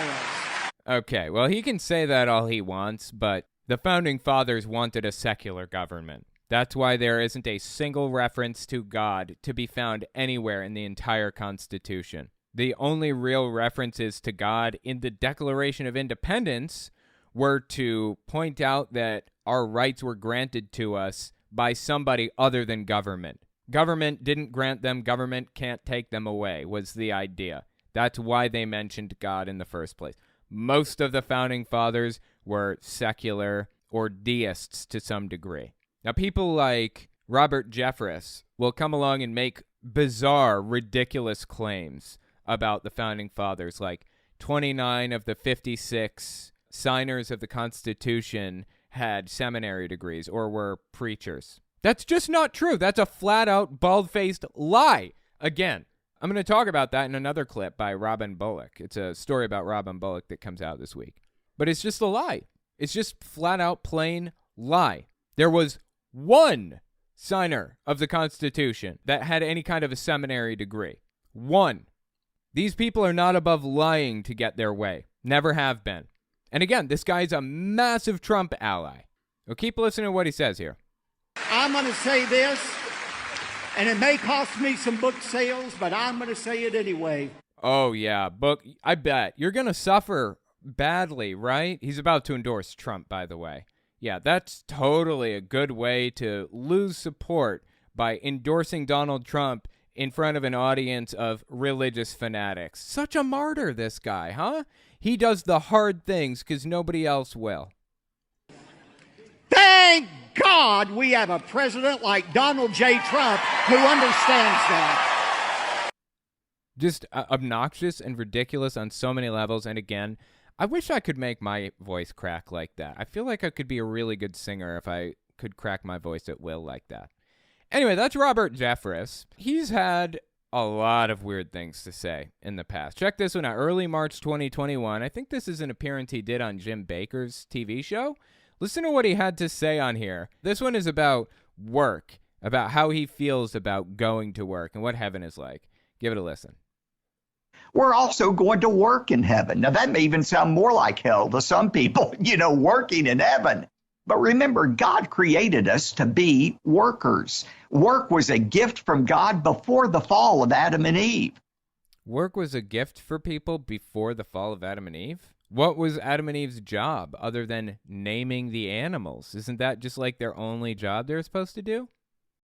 S8: is.
S1: Okay, well, he can say that all he wants, but the Founding Fathers wanted a secular government. That's why there isn't a single reference to God to be found anywhere in the entire Constitution. The only real references to God in the Declaration of Independence were to point out that our rights were granted to us by somebody other than government. Government didn't grant them, government can't take them away, was the idea. That's why they mentioned God in the first place. Most of the Founding Fathers were secular or deists to some degree. Now, people like Robert Jeffress will come along and make bizarre, ridiculous claims about the Founding Fathers, like 29 of the 56 signers of the Constitution had seminary degrees or were preachers. That's just not true. That's a flat-out, bald-faced lie. Again, I'm going to talk about that in another clip by Robin Bullock. It's a story about Robin Bullock that comes out this week. But it's just a lie. It's just flat-out, plain lie. There was one signer of the Constitution that had any kind of a seminary degree. One. These people are not above lying to get their way. Never have been. And again, this guy's a massive Trump ally. Well, keep listening to what he says here.
S8: I'm going to say this, and it may cost me some book sales, but I'm going to say it anyway.
S1: Oh, yeah, book. I bet. You're going to suffer badly, right? He's about to endorse Trump, by the way. Yeah, that's totally a good way to lose support by endorsing Donald Trump in front of an audience of religious fanatics. Such a martyr, this guy, huh? He does the hard things because nobody else will.
S8: Thank God we have a president like Donald J. Trump who understands that.
S1: Just obnoxious and ridiculous on so many levels. And again, I wish I could make my voice crack like that. I feel like I could be a really good singer if I could crack my voice at will like that. Anyway, that's Robert Jeffress. He's had a lot of weird things to say in the past. Check this one out. Early March 2021. I think this is an appearance he did on Jim Bakker's TV show. Listen to what he had to say on here. This one is about work, about how he feels about going to work and what heaven is like. Give it a listen.
S10: we're also going to work in heaven. Now, that may even sound more like hell to some people, working in heaven. But remember, God created us to be workers. Work was a gift from God before the fall of Adam and Eve.
S1: Work was a gift for people before the fall of Adam and Eve? What was Adam and Eve's job other than naming the animals? Isn't that just like their only job they're supposed to do?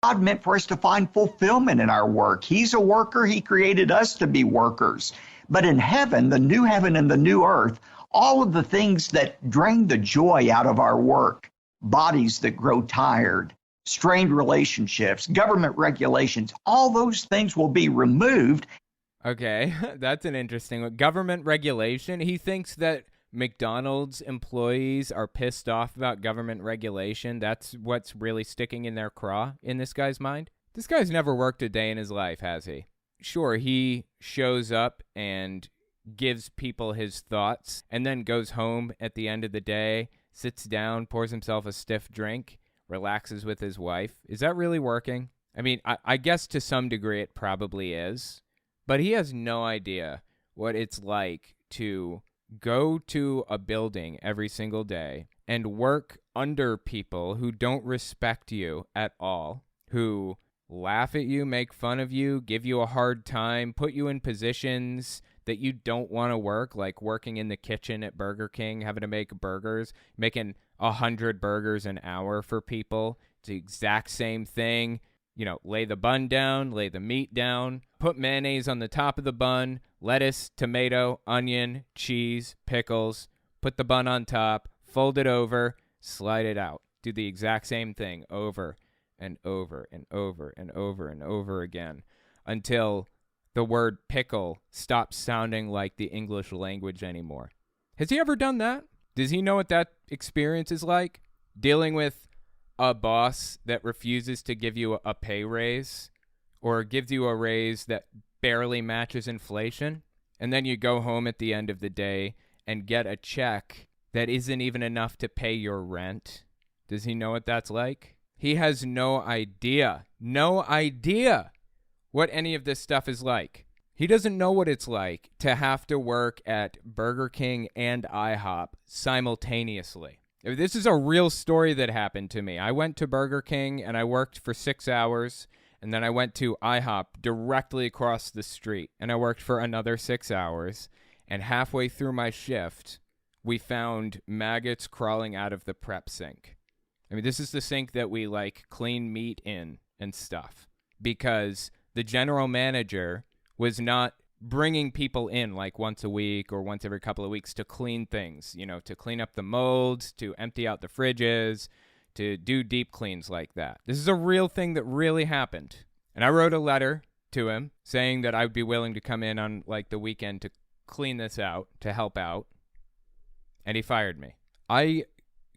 S10: God meant for us to find fulfillment in our work. He's a worker. He created us to be workers. But in heaven, the new heaven and the new earth, all of the things that drain the joy out of our work, bodies that grow tired, strained relationships, government regulations, all those things will be removed.
S1: Okay, that's an interesting one. Government regulation. He thinks that McDonald's employees are pissed off about government regulation. That's what's really sticking in their craw in this guy's mind. This guy's never worked a day in his life, has he? Sure, he shows up and gives people his thoughts and then goes home at the end of the day, sits down, pours himself a stiff drink, relaxes with his wife. Is that really working? I mean, I guess to some degree it probably is, but he has no idea what it's like to go to a building every single day and work under people who don't respect you at all, who laugh at you, make fun of you, give you a hard time, put you in positions that you don't want to work, like working in the kitchen at Burger King, having to make burgers, making 100 burgers an hour for people. It's the exact same thing. Lay the bun down, lay the meat down, put mayonnaise on the top of the bun, lettuce, tomato, onion, cheese, pickles, put the bun on top, fold it over, slide it out. Do the exact same thing over and over and over and over and over again until the word pickle stops sounding like the English language anymore. Has he ever done that? Does he know what that experience is like? Dealing with a boss that refuses to give you a pay raise or gives you a raise that barely matches inflation, and then you go home at the end of the day and get a check that isn't even enough to pay your rent. Does he know what that's like? He has no idea what any of this stuff is like. He doesn't know what it's like to have to work at Burger King and IHOP simultaneously. This is a real story that happened to me. I went to Burger King and I worked for 6 hours, and then I went to IHOP directly across the street and I worked for another 6 hours, and halfway through my shift, we found maggots crawling out of the prep sink. I mean, this is the sink that we clean meat in and stuff, because the general manager was not bringing people in once a week or once every couple of weeks to clean things, to clean up the molds, to empty out the fridges, to do deep cleans like that. This is a real thing that really happened. And I wrote a letter to him saying that I would be willing to come in on the weekend to clean this out, to help out. And he fired me. I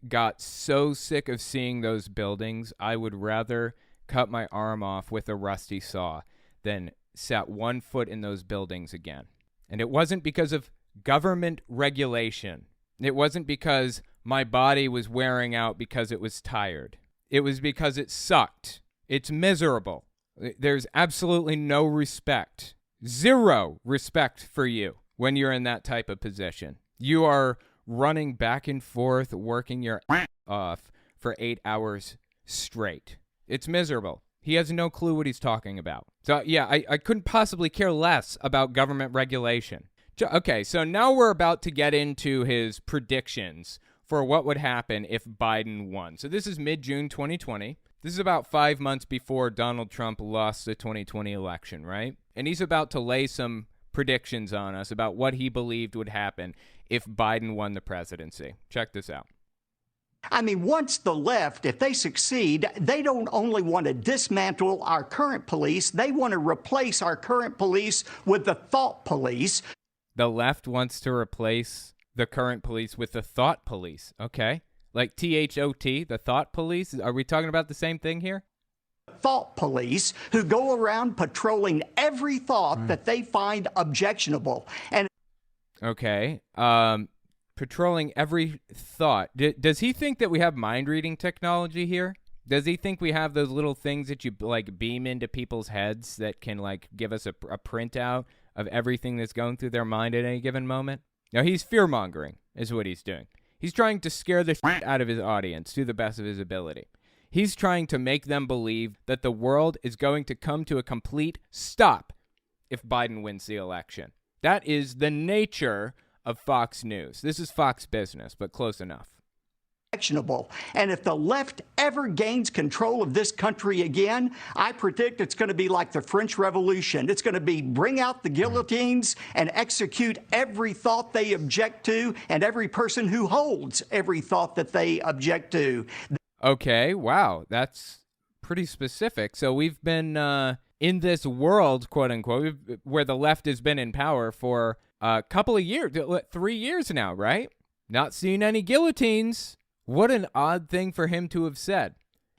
S1: got so sick of seeing those buildings, I would rather cut my arm off with a rusty saw than set one foot in those buildings again. And it wasn't because of government regulation. It wasn't because my body was wearing out because it was tired. It was because it sucked. It's miserable. There's absolutely no respect. Zero respect for you when you're in that type of position. You are running back and forth, working your off for 8 hours straight. It's miserable. He has no clue what he's talking about. So, yeah, I couldn't possibly care less about government regulation. Okay, so now we're about to get into his predictions for what would happen if Biden won. So this is mid-June 2020. This is about 5 months before Donald Trump lost the 2020 election, right? And he's about to lay some predictions on us about what he believed would happen if Biden won the presidency. Check this out.
S10: I mean, once the left, if they succeed, they don't only want to dismantle our current police, they want to replace our current police with the thought police.
S1: The left wants to replace the current police with the thought police. Okay. Like THOT, the thought police. Are we talking about the same thing here?
S10: Thought police who go around patrolling every thought that they find objectionable. And
S1: okay. Patrolling every thought. Does he think that we have mind-reading technology here? Does he think we have those little things that you beam into people's heads that can give us a printout of everything that's going through their mind at any given moment? Now, he's fear-mongering is what he's doing. He's trying to scare the shit out of his audience to the best of his ability. He's trying to make them believe that the world is going to come to a complete stop if Biden wins the election. That is the nature of Fox News. This is Fox Business, but close enough.
S10: Actionable. And if the left ever gains control of this country again, I predict it's going to be like the French Revolution. It's going to be bring out the guillotines and execute every thought they object to and every person who holds every thought that they object to.
S1: Okay, wow, that's pretty specific. So we've been in this world, quote unquote, where the left has been in power for a couple of years, 3 years now, right? Not seeing any guillotines. What an odd thing for him to have said.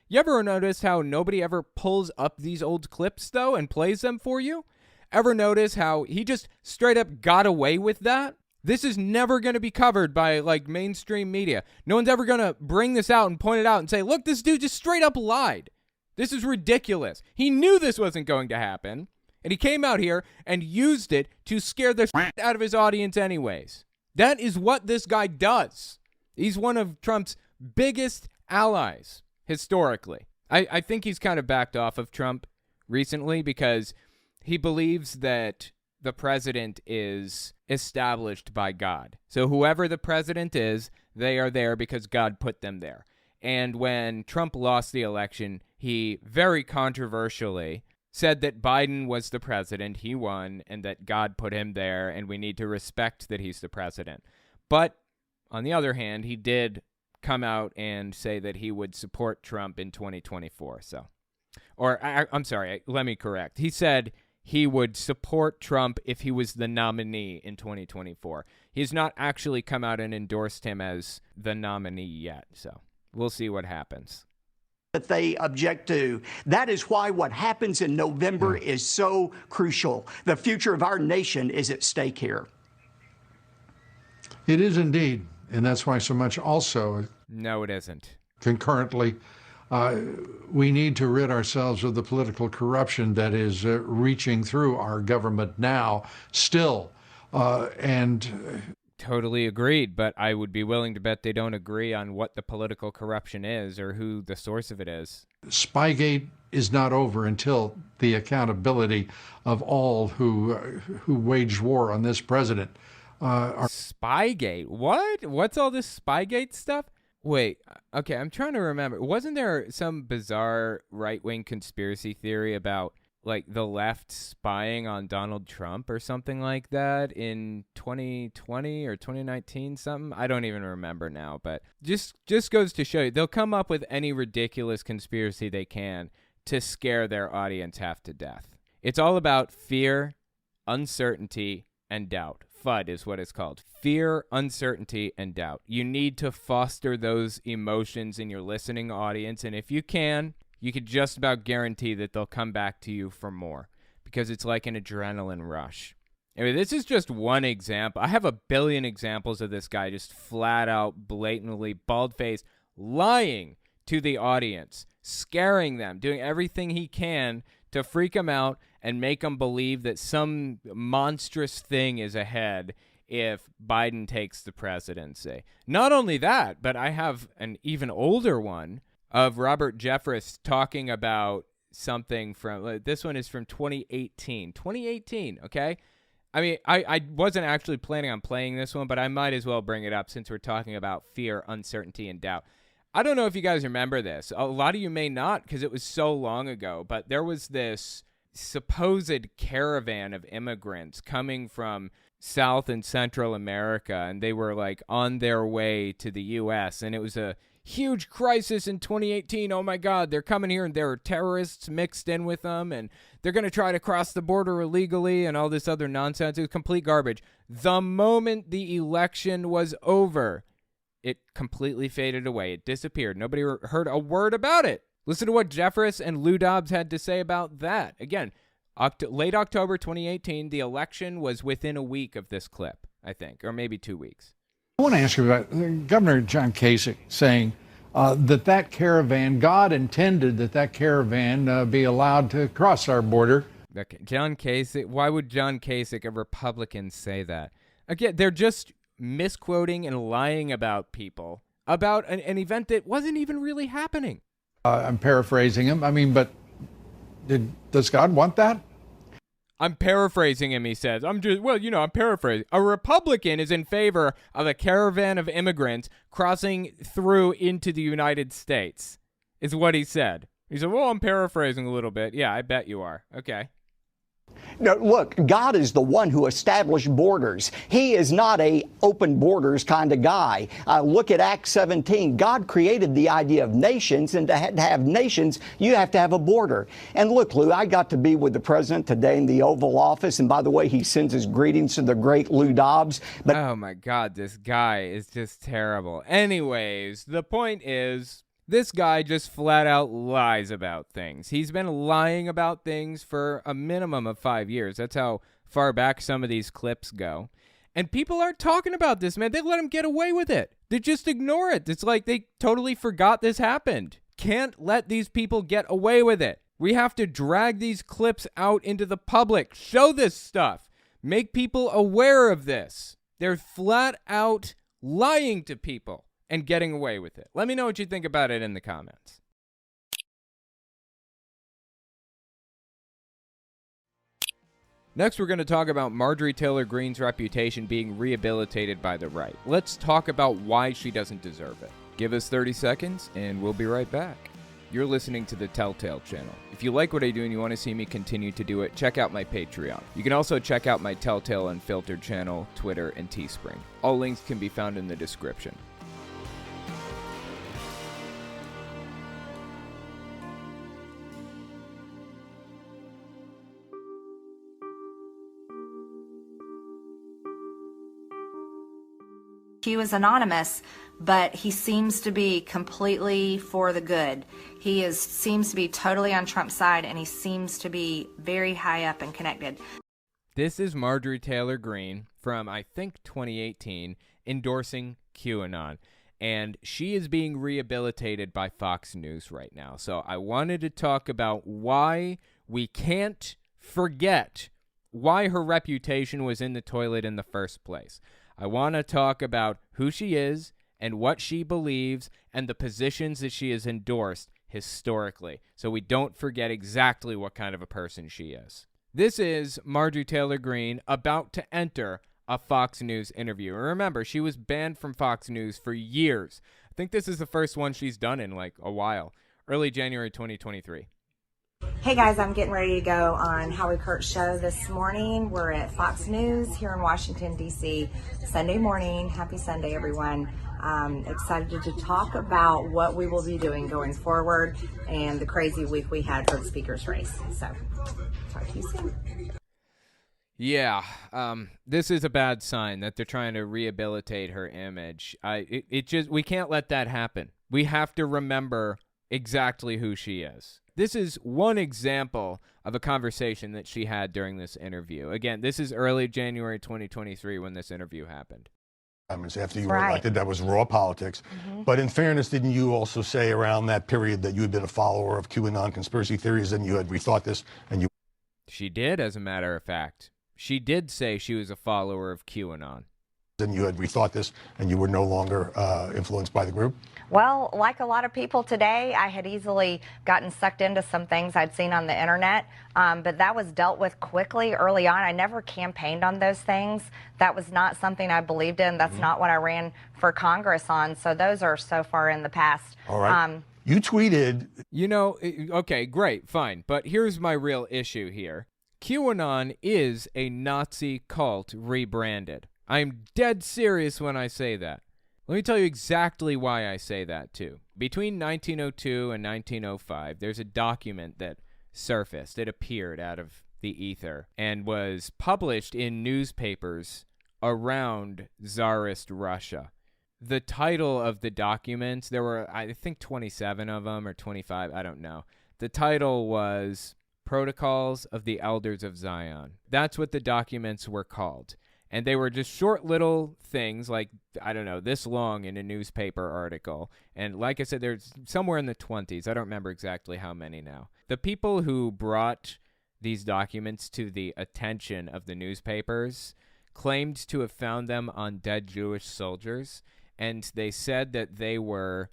S1: You ever notice how nobody ever pulls up these old clips, though, and plays them for you? Ever notice how he just straight up got away with that? This is never going to be covered by, like, mainstream media. No one's ever going to bring this out and point it out and say, look, this dude just straight up lied. This is ridiculous. He knew this wasn't going to happen, and he came out here and used it to scare the shit out of his audience anyways. That is what this guy does. He's one of Trump's biggest allies, historically. I think he's kind of backed off of Trump recently because he believes that the president is established by God. So whoever the president is, they are there because God put them there. And when Trump lost the election, he very controversially said that Biden was the president, he won, and that God put him there, and we need to respect that he's the president. But on the other hand, he did come out and say that he would support Trump in 2024. I'm sorry, let me correct. He said he would support Trump if he was the nominee in 2024. He's not actually come out and endorsed him as the nominee yet, so we'll see what happens.
S10: That they object to. That is why what happens in November is so crucial. The future of our nation is at stake here.
S11: It is indeed, and that's why so much also.
S1: No, it isn't.
S11: Concurrently, we need to rid ourselves of the political corruption that is reaching through our government now, still, and.
S1: Totally agreed, but I would be willing to bet they don't agree on what the political corruption is or who the source of it is.
S11: Spygate is not over until the accountability of all who waged war on this president.
S1: Spygate? What? What's all this Spygate stuff? Wait, okay, I'm trying to remember. Wasn't there some bizarre right-wing conspiracy theory about, like, the left spying on Donald Trump or something like that in 2020 or 2019 something? I don't even remember now, but just goes to show you, they'll come up with any ridiculous conspiracy they can to scare their audience half to death. It's all about fear, uncertainty, and doubt. FUD is what it's called. Fear, uncertainty, and doubt. You need to foster those emotions in your listening audience, and if you can, you could just about guarantee that they'll come back to you for more because it's like an adrenaline rush. Anyway, this is just one example. I have a billion examples of this guy just flat out, blatantly, bald-faced, lying to the audience, scaring them, doing everything he can to freak them out and make them believe that some monstrous thing is ahead if Biden takes the presidency. Not only that, but I have an even older one of Robert Jeffress talking about something from, this one is from 2018. 2018, okay? I mean, I wasn't actually planning on playing this one, but I might as well bring it up since we're talking about fear, uncertainty, and doubt. I don't know if you guys remember this. A lot of you may not because it was so long ago, but there was this supposed caravan of immigrants coming from South and Central America, and they were like on their way to the U.S., and it was a huge crisis in 2018. Oh my God, they're coming here and there are terrorists mixed in with them and they're going to try to cross the border illegally and all this other nonsense. It was complete garbage. The moment the election was over, it completely faded away. It disappeared. Nobody heard a word about it. Listen to what Jeffress and Lou Dobbs had to say about that. Again, late October 2018, the election was within a week of this clip, I think, or maybe 2 weeks.
S11: I want to ask you about Governor John Kasich saying that caravan, God intended that caravan be allowed to cross our border.
S1: Okay. John Kasich. Why would John Kasich, a Republican, say that? Again, they're just misquoting and lying about people about an event that wasn't even really happening.
S11: I'm paraphrasing him. I mean, but does God want that?
S1: I'm paraphrasing him, he says. I'm paraphrasing. A Republican is in favor of a caravan of immigrants crossing through into the United States, is what he said. He said, well, I'm paraphrasing a little bit. Yeah, I bet you are. Okay.
S10: No, look, God is the one who established borders. He is not a open borders kind of guy. Look at Acts 17. God created the idea of nations, and to have nations, you have to have a border. And look, Lou, I got to be with the president today in the Oval Office, and by the way, he sends his greetings to the great Lou Dobbs. But
S1: oh my God, this guy is just terrible. Anyways, the point is, this guy just flat out lies about things. He's been lying about things for a minimum of 5 years. That's how far back some of these clips go. And people aren't talking about this, man. They let him get away with it. They just ignore it. It's like they totally forgot this happened. Can't let these people get away with it. We have to drag these clips out into the public. Show this stuff. Make people aware of this. They're flat out lying to people and getting away with it. Let me know what you think about it in the comments. Next, we're going to talk about Marjorie Taylor Greene's reputation being rehabilitated by the right. Let's talk about why she doesn't deserve it. Give us 30 seconds, and we'll be right back. You're listening to the Telltale channel. If you like what I do and you want to see me continue to do it, check out my Patreon. You can also check out my Telltale Unfiltered channel, Twitter, and Teespring. All links can be found in the description.
S12: He was anonymous, but he seems to be completely for the good. He seems to be totally on Trump's side, and he seems to be very high up and connected.
S1: This is Marjorie Taylor Greene from, I think, 2018, endorsing QAnon. And she is being rehabilitated by Fox News right now. So I wanted to talk about why we can't forget why her reputation was in the toilet in the first place. I want to talk about who she is and what she believes and the positions that she has endorsed historically, so we don't forget exactly what kind of a person she is. This is Marjorie Taylor Greene about to enter a Fox News interview. And remember, she was banned from Fox News for years. I think this is the first one she's done in like a while. Early January 2023.
S12: Hey guys, I'm getting ready to go on Howie Kurt's show this morning. We're at Fox News here in Washington, D.C. Sunday morning. Happy Sunday, everyone. Excited to talk about what we will be doing going forward and the crazy week we had for the speaker's race. So, talk to you soon.
S1: Yeah, this is a bad sign that they're trying to rehabilitate her image. We can't let that happen. We have to remember exactly who she is. This is one example of a conversation that she had during this interview. Again, this is early January 2023 when this interview happened.
S13: After you were elected, that was raw politics. Mm-hmm. But in fairness, didn't you also say around that period that you had been a follower of QAnon conspiracy theories and you had rethought this? And
S1: She did, as a matter of fact. She did say she was a follower of QAnon.
S13: And you had rethought this and you were no longer influenced by the group?
S12: Well, like a lot of people today, I had easily gotten sucked into some things I'd seen on the internet, but that was dealt with quickly early on. I never campaigned on those things. That was not something I believed in. That's not what I ran for Congress on. So those are so far in the past.
S13: All right. You tweeted.
S1: Okay, great, fine. But here's my real issue here. QAnon is a Nazi cult rebranded. I'm dead serious when I say that. Let me tell you exactly why I say that, too. Between 1902 and 1905, there's a document that surfaced. It appeared out of the ether and was published in newspapers around Tsarist Russia. The title of the documents, there were, I think, 27 of them or 25, I don't know. The title was Protocols of the Elders of Zion. That's what the documents were called. And they were just short little things like, I don't know, this long in a newspaper article. And like I said, there's somewhere in the 20s. I don't remember exactly how many now. The people who brought these documents to the attention of the newspapers, claimed to have found them on dead Jewish soldiers, and they said that they were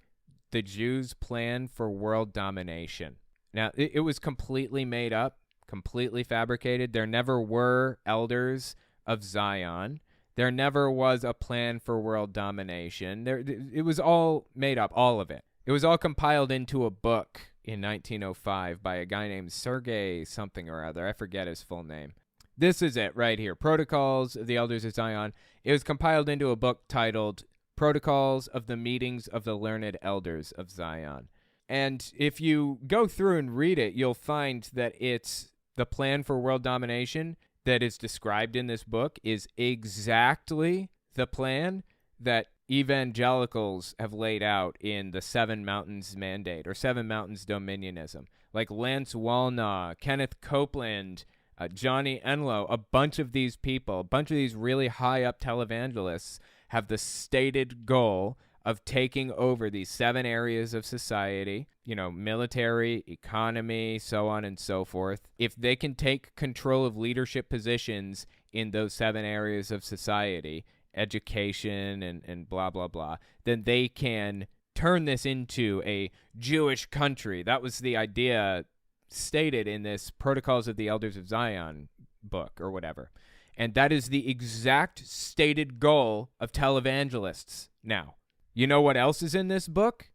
S1: the Jews' plan for world domination. Now, it was completely made up, completely fabricated. There never were elders of Zion. There never was a plan for world domination. It was all made up, all of it. It was all compiled into a book in 1905 by a guy named Sergei something or other. I forget his full name. This is it right here. Protocols of the Elders of Zion. It was compiled into a book titled Protocols of the Meetings of the Learned Elders of Zion. And if you go through and read it, you'll find that it's the plan for world domination that is described in this book is exactly the plan that evangelicals have laid out in the Seven Mountains Mandate or Seven Mountains Dominionism. Like Lance Wallnau, Kenneth Copeland, Johnny Enlow, a bunch of these people, a bunch of these really high-up televangelists have the stated goal of taking over these 7 areas of society, military, economy, so on and so forth. If they can take control of leadership positions in those 7 areas of society, education and blah, blah, blah, then they can turn this into a Jewish country. That was the idea stated in this Protocols of the Elders of Zion book or whatever. And that is the exact stated goal of televangelists now. You know what else is in this book?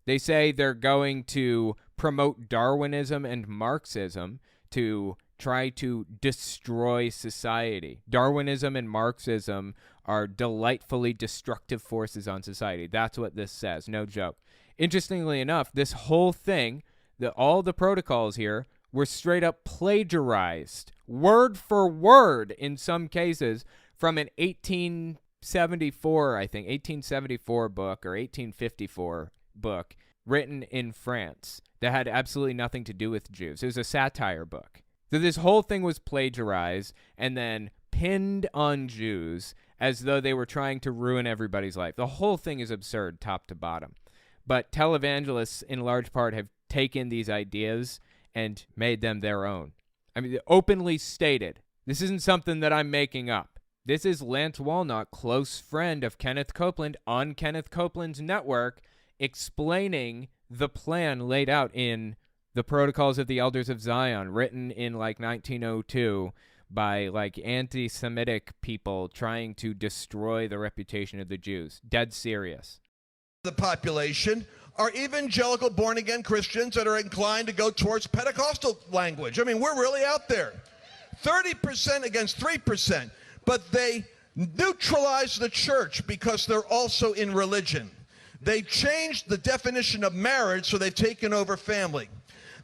S1: They say they're going to promote Darwinism and Marxism to try to destroy society. Darwinism and Marxism are delightfully destructive forces on society. That's what this says. No joke. Interestingly enough, this whole thing, all the protocols here, were straight up plagiarized, word for word in some cases, from an 1874 book or 1854 book written in France that had absolutely nothing to do with Jews. It was a satire book. So this whole thing was plagiarized and then pinned on Jews as though they were trying to ruin everybody's life. The whole thing is absurd, top to bottom. But televangelists, in large part, have taken these ideas and made them their own. I mean, openly stated. This isn't something that I'm making up. This is Lance Wallnau, close friend of Kenneth Copeland, on Kenneth Copeland's network, explaining the plan laid out in the Protocols of the Elders of Zion, written in like 1902 by like anti-Semitic people trying to destroy the reputation of the Jews. Dead serious.
S14: The population are evangelical born-again Christians that are inclined to go towards Pentecostal language. I mean, we're really out there. 30% against 3%. But they neutralize the church because they're also in religion. They changed the definition of marriage, so they've taken over family.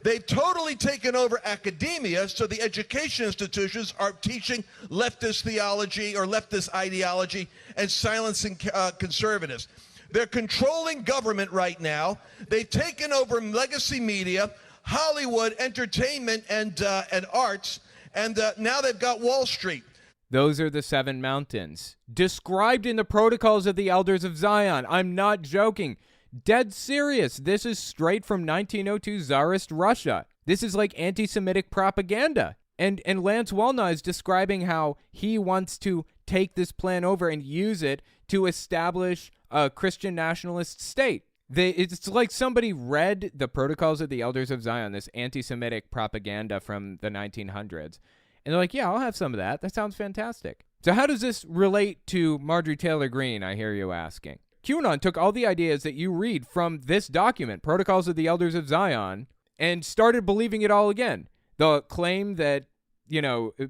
S14: They've totally taken over academia, so the education institutions are teaching leftist theology or leftist ideology and silencing conservatives. They're controlling government right now. They've taken over legacy media, Hollywood, entertainment, and arts, and now they've got Wall Street.
S1: Those are the 7 mountains described in the Protocols of the Elders of Zion. I'm not joking. Dead serious. This is straight from 1902 Tsarist Russia. This is like anti-Semitic propaganda. And Lance Wallnau is describing how he wants to take this plan over and use it to establish a Christian nationalist state. It's like somebody read the Protocols of the Elders of Zion, this anti-Semitic propaganda from the 1900s. And they're like, yeah, I'll have some of that. That sounds fantastic. So how does this relate to Marjorie Taylor Greene, I hear you asking? QAnon took all the ideas that you read from this document, Protocols of the Elders of Zion, and started believing it all again. The claim that,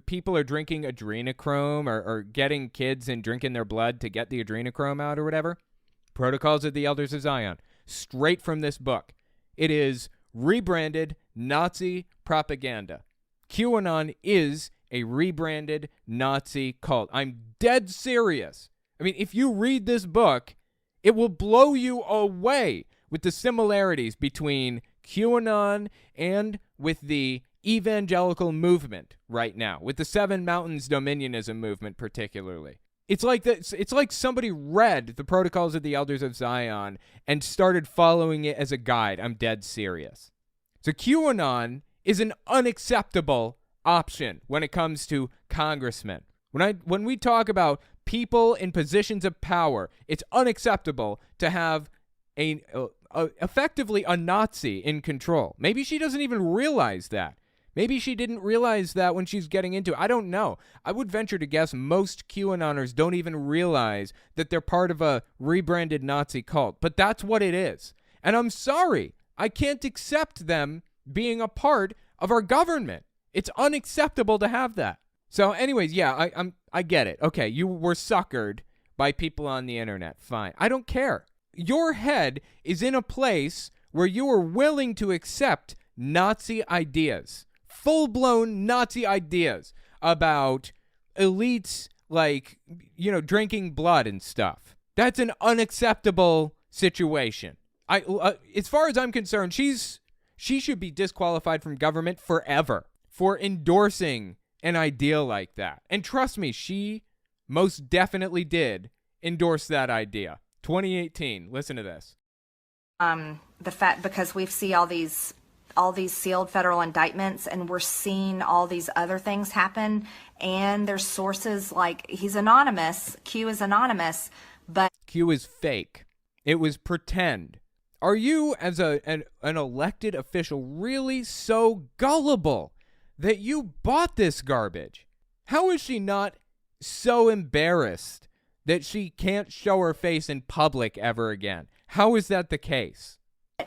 S1: people are drinking adrenochrome or getting kids and drinking their blood to get the adrenochrome out or whatever. Protocols of the Elders of Zion, straight from this book. It is rebranded Nazi propaganda. QAnon is a rebranded Nazi cult. I'm dead serious. I mean, if you read this book, it will blow you away with the similarities between QAnon and with the evangelical movement right now, with the Seven Mountains Dominionism movement particularly. It's like somebody read the Protocols of the Elders of Zion and started following it as a guide. I'm dead serious. So QAnon is an unacceptable option when it comes to congressmen. When we talk about people in positions of power, it's unacceptable to have effectively a Nazi in control. Maybe she doesn't even realize that. Maybe she didn't realize that when she's getting into it. I don't know. I would venture to guess most QAnoners don't even realize that they're part of a rebranded Nazi cult. But that's what it is. And I'm sorry. I can't accept them being a part of our government. It's unacceptable to have that. So anyways, yeah, I get it. Okay, you were suckered by people on the internet. Fine. I don't care. Your head is in a place where you are willing to accept Nazi ideas. Full-blown Nazi ideas about elites, like, drinking blood and stuff. That's an unacceptable situation. As far as I'm concerned, she should be disqualified from government forever for endorsing an idea like that. And trust me, she most definitely did endorse that idea. 2018. Listen to this.
S12: The fact, because we see all these sealed federal indictments, and we're seeing all these other things happen, and there's sources like he's anonymous. Q is anonymous, but
S1: Q is fake. It was pretend. Are you, as an elected official, really so gullible that you bought this garbage? How is she not so embarrassed that she can't show her face in public ever again? How is that the case?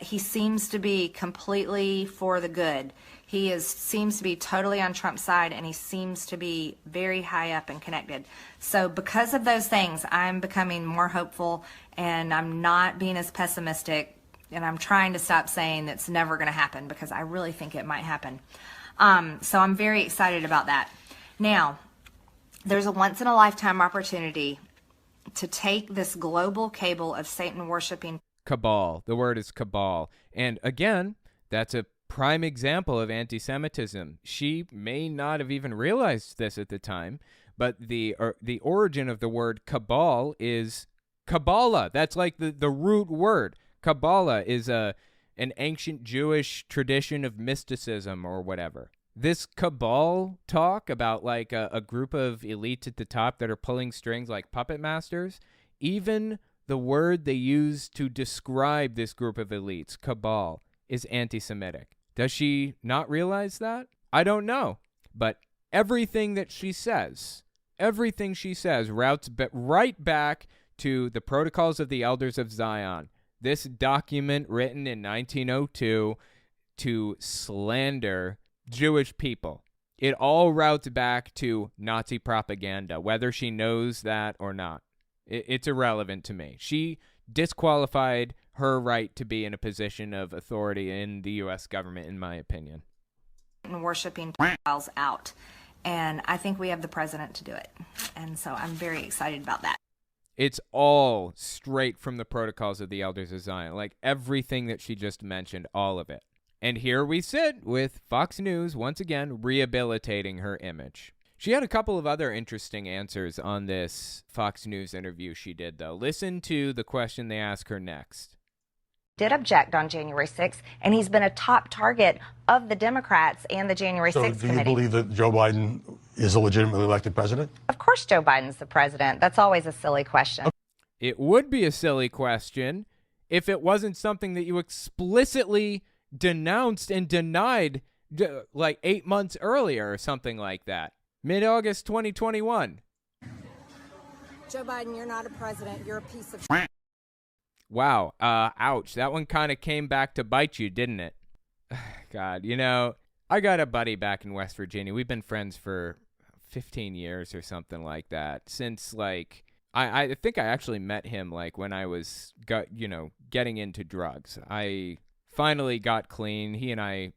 S12: he seems to be completely for the good. He seems to be totally on Trump's side, and he seems to be very high up and connected. So because of those things, I'm becoming more hopeful, and I'm not being as pessimistic, and I'm trying to stop saying that's never going to happen, because I really think it might happen. So I'm very excited about that. Now, there's a once-in-a-lifetime opportunity to take this global cable of Satan worshiping
S1: cabal. The word is cabal. And again, that's a prime example of anti-Semitism. She may not have even realized this at the time, but the origin of the word cabal is Kabbalah. That's like the root word. Kabbalah is an ancient Jewish tradition of mysticism or whatever. This cabal talk about like a group of elites at the top that are pulling strings like puppet masters, even the word they use to describe this group of elites, cabal, is anti-Semitic. Does she not realize that? I don't know. But everything that she says, routes right back to the Protocols of the Elders of Zion. This document written in 1902 to slander Jewish people. It all routes back to Nazi propaganda, whether she knows that or not. It's irrelevant to me. She disqualified her right to be in a position of authority in the U.S. government, in my opinion.
S12: And worshiping files out. And I think we have the president to do it. And so I'm very excited about that.
S1: It's all straight from the Protocols of the Elders of Zion. Like everything that she just mentioned, all of it. And here we sit with Fox News, once again, rehabilitating her image. She had a couple of other interesting answers on this Fox News interview she did, though. Listen to the question they ask her next.
S12: Did object on January 6th, and he's been a top target of the Democrats and the January 6th committee.
S13: So do you believe that Joe Biden is a legitimately elected president?
S12: Of course Joe Biden's the president. That's always a silly question.
S1: It would be a silly question if it wasn't something that you explicitly denounced and denied like 8 months earlier or something like that. Mid-August 2021.
S15: Joe Biden, you're not a president. You're a piece of
S1: Wow. Ouch. That one kind of came back to bite you, didn't it? God, you know, I got a buddy back in West Virginia. We've been friends for 15 years or something like that. Since, like, I think I actually met him, like, when I was, getting into drugs. I finally got clean. He and I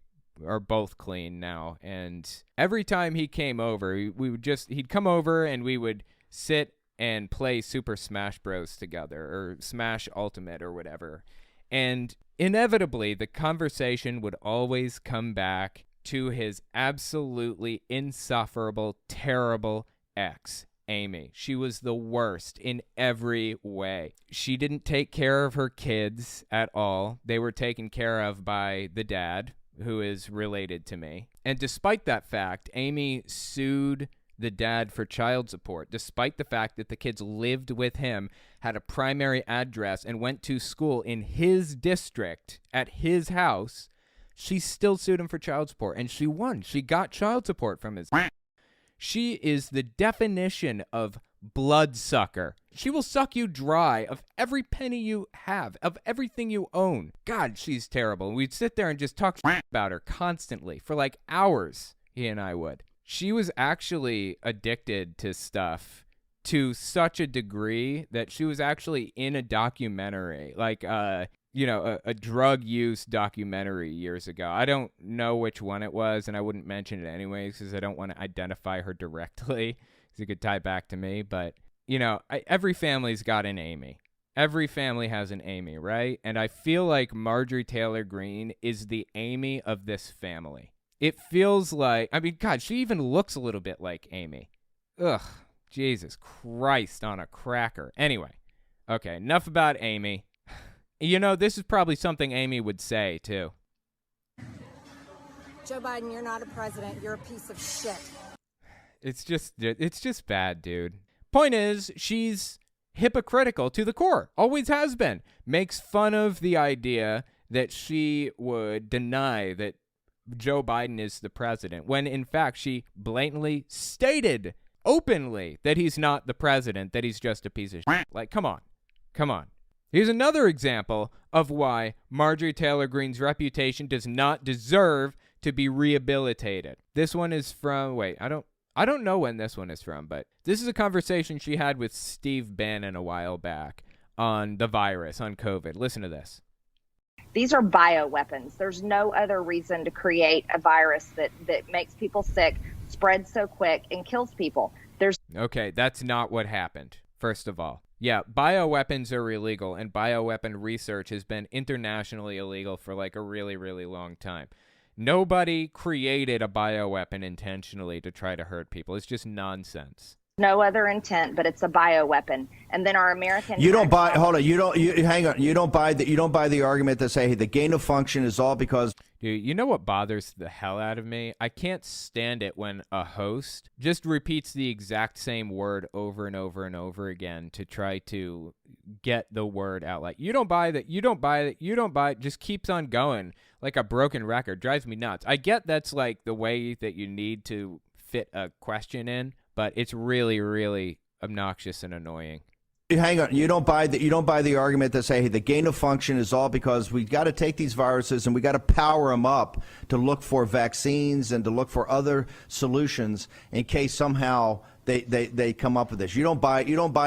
S1: are both clean now, and every time he came over, he'd come over and we would sit and play Super Smash Bros together, or Smash Ultimate or whatever, and inevitably the conversation would always come back to his absolutely insufferable, terrible ex, Amy. She was the worst in every way. She didn't take care of her kids at all. They were taken care of by the dad, who is related to me. And despite that fact, Amy sued the dad for child support, despite the fact that the kids lived with him, had a primary address, and went to school in his district at his house. She still sued him for child support, and she won. She got child support from his. She is the definition of bloodsucker. She will suck you dry of every penny you have, of everything you own. God, she's terrible. We'd sit there and just talk about her constantly for like hours, he and I would. She was actually addicted to stuff to such a degree that she was actually in a documentary, like a drug use documentary years ago. I don't know which one it was, and I wouldn't mention it anyways because I don't want to identify her directly because it could tie back to me. But, every family's got an Amy. Every family has an Amy, right? And I feel like Marjorie Taylor Greene is the Amy of this family. It feels like, God, she even looks a little bit like Amy. Ugh, Jesus Christ on a cracker. Anyway, okay, enough about Amy. This is probably something Amy would say, too.
S15: Joe Biden, you're not a president. You're a piece of shit.
S1: It's just bad, dude. Point is, she's hypocritical to the core. Always has been. Makes fun of the idea that she would deny that Joe Biden is the president, when in fact she blatantly stated openly that he's not the president, that he's just a piece of shit. Like, come on. Here's another example of why Marjorie Taylor Greene's reputation does not deserve to be rehabilitated. This one is from, I don't know when this one is from, but this is a conversation she had with Steve Bannon a while back on the virus, on COVID. Listen to this.
S16: These are bioweapons. There's no other reason to create a virus that makes people sick, spreads so quick, and kills people.
S1: Okay, that's not what happened, first of all. Yeah, bioweapons are illegal, and bioweapon research has been internationally illegal for like a really, really long time. Nobody created a bioweapon intentionally to try to hurt people. It's just nonsense.
S16: No other intent, but it's a bioweapon. And then our American.
S17: You don't buy. Hold on. Hang on. You don't buy the argument that say, hey, the gain of function is all because.
S1: Dude, you know what bothers the hell out of me? I can't stand it when a host just repeats the exact same word over and over and over again to try to get the word out. Like, you don't buy that, you don't buy that, you don't buy it. Just keeps on going like a broken record. Drives me nuts. I get that's like the way that you need to fit a question in, but it's really, really obnoxious and annoying.
S17: Hang on. You don't buy the argument that say, hey, the gain of function is all because we got to take these viruses and we got to power them up to look for vaccines and to look for other solutions in case somehow they come up with this. You don't buy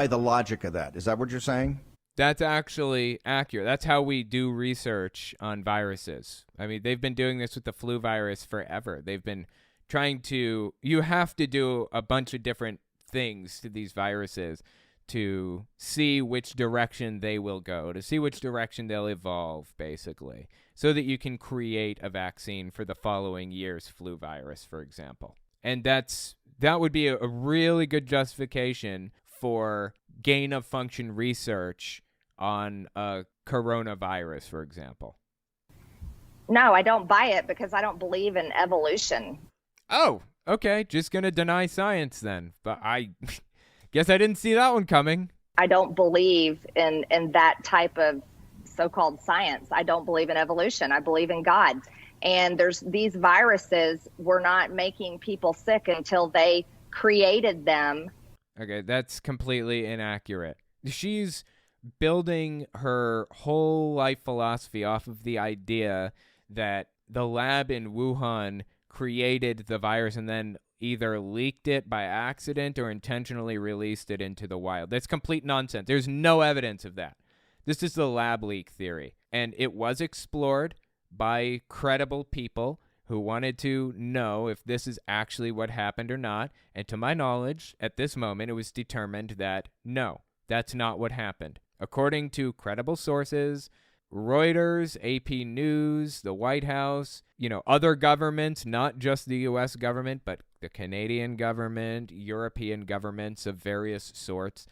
S17: the logic of that. Is that what you're saying?
S1: That's actually accurate. That's how we do research on viruses. I mean, they've been doing this with the flu virus forever. They've been you have to do a bunch of different things to these viruses to see which direction they will go, to see which direction they'll evolve, basically, so that you can create a vaccine for the following year's flu virus, for example. And that would be a really good justification for gain of function research on a coronavirus, for example.
S16: No, I don't buy it because I don't believe in evolution.
S1: Oh, okay. Just going to deny science then. But I guess I didn't see that one coming.
S16: I don't believe in that type of so-called science. I don't believe in evolution. I believe in God. And there's these viruses were not making people sick until they created them.
S1: Okay, that's completely inaccurate. She's building her whole life philosophy off of the idea that the lab in Wuhan created the virus and then either leaked it by accident or intentionally released it into the wild. That's complete nonsense. There's no evidence of that. This is the lab leak theory. And it was explored by credible people who wanted to know if this is actually what happened or not. And to my knowledge, at this moment, it was determined that no, that's not what happened. According to credible sources, Reuters, AP News, the White House, other governments, not just the U.S. government, but the Canadian government, European governments of various sorts,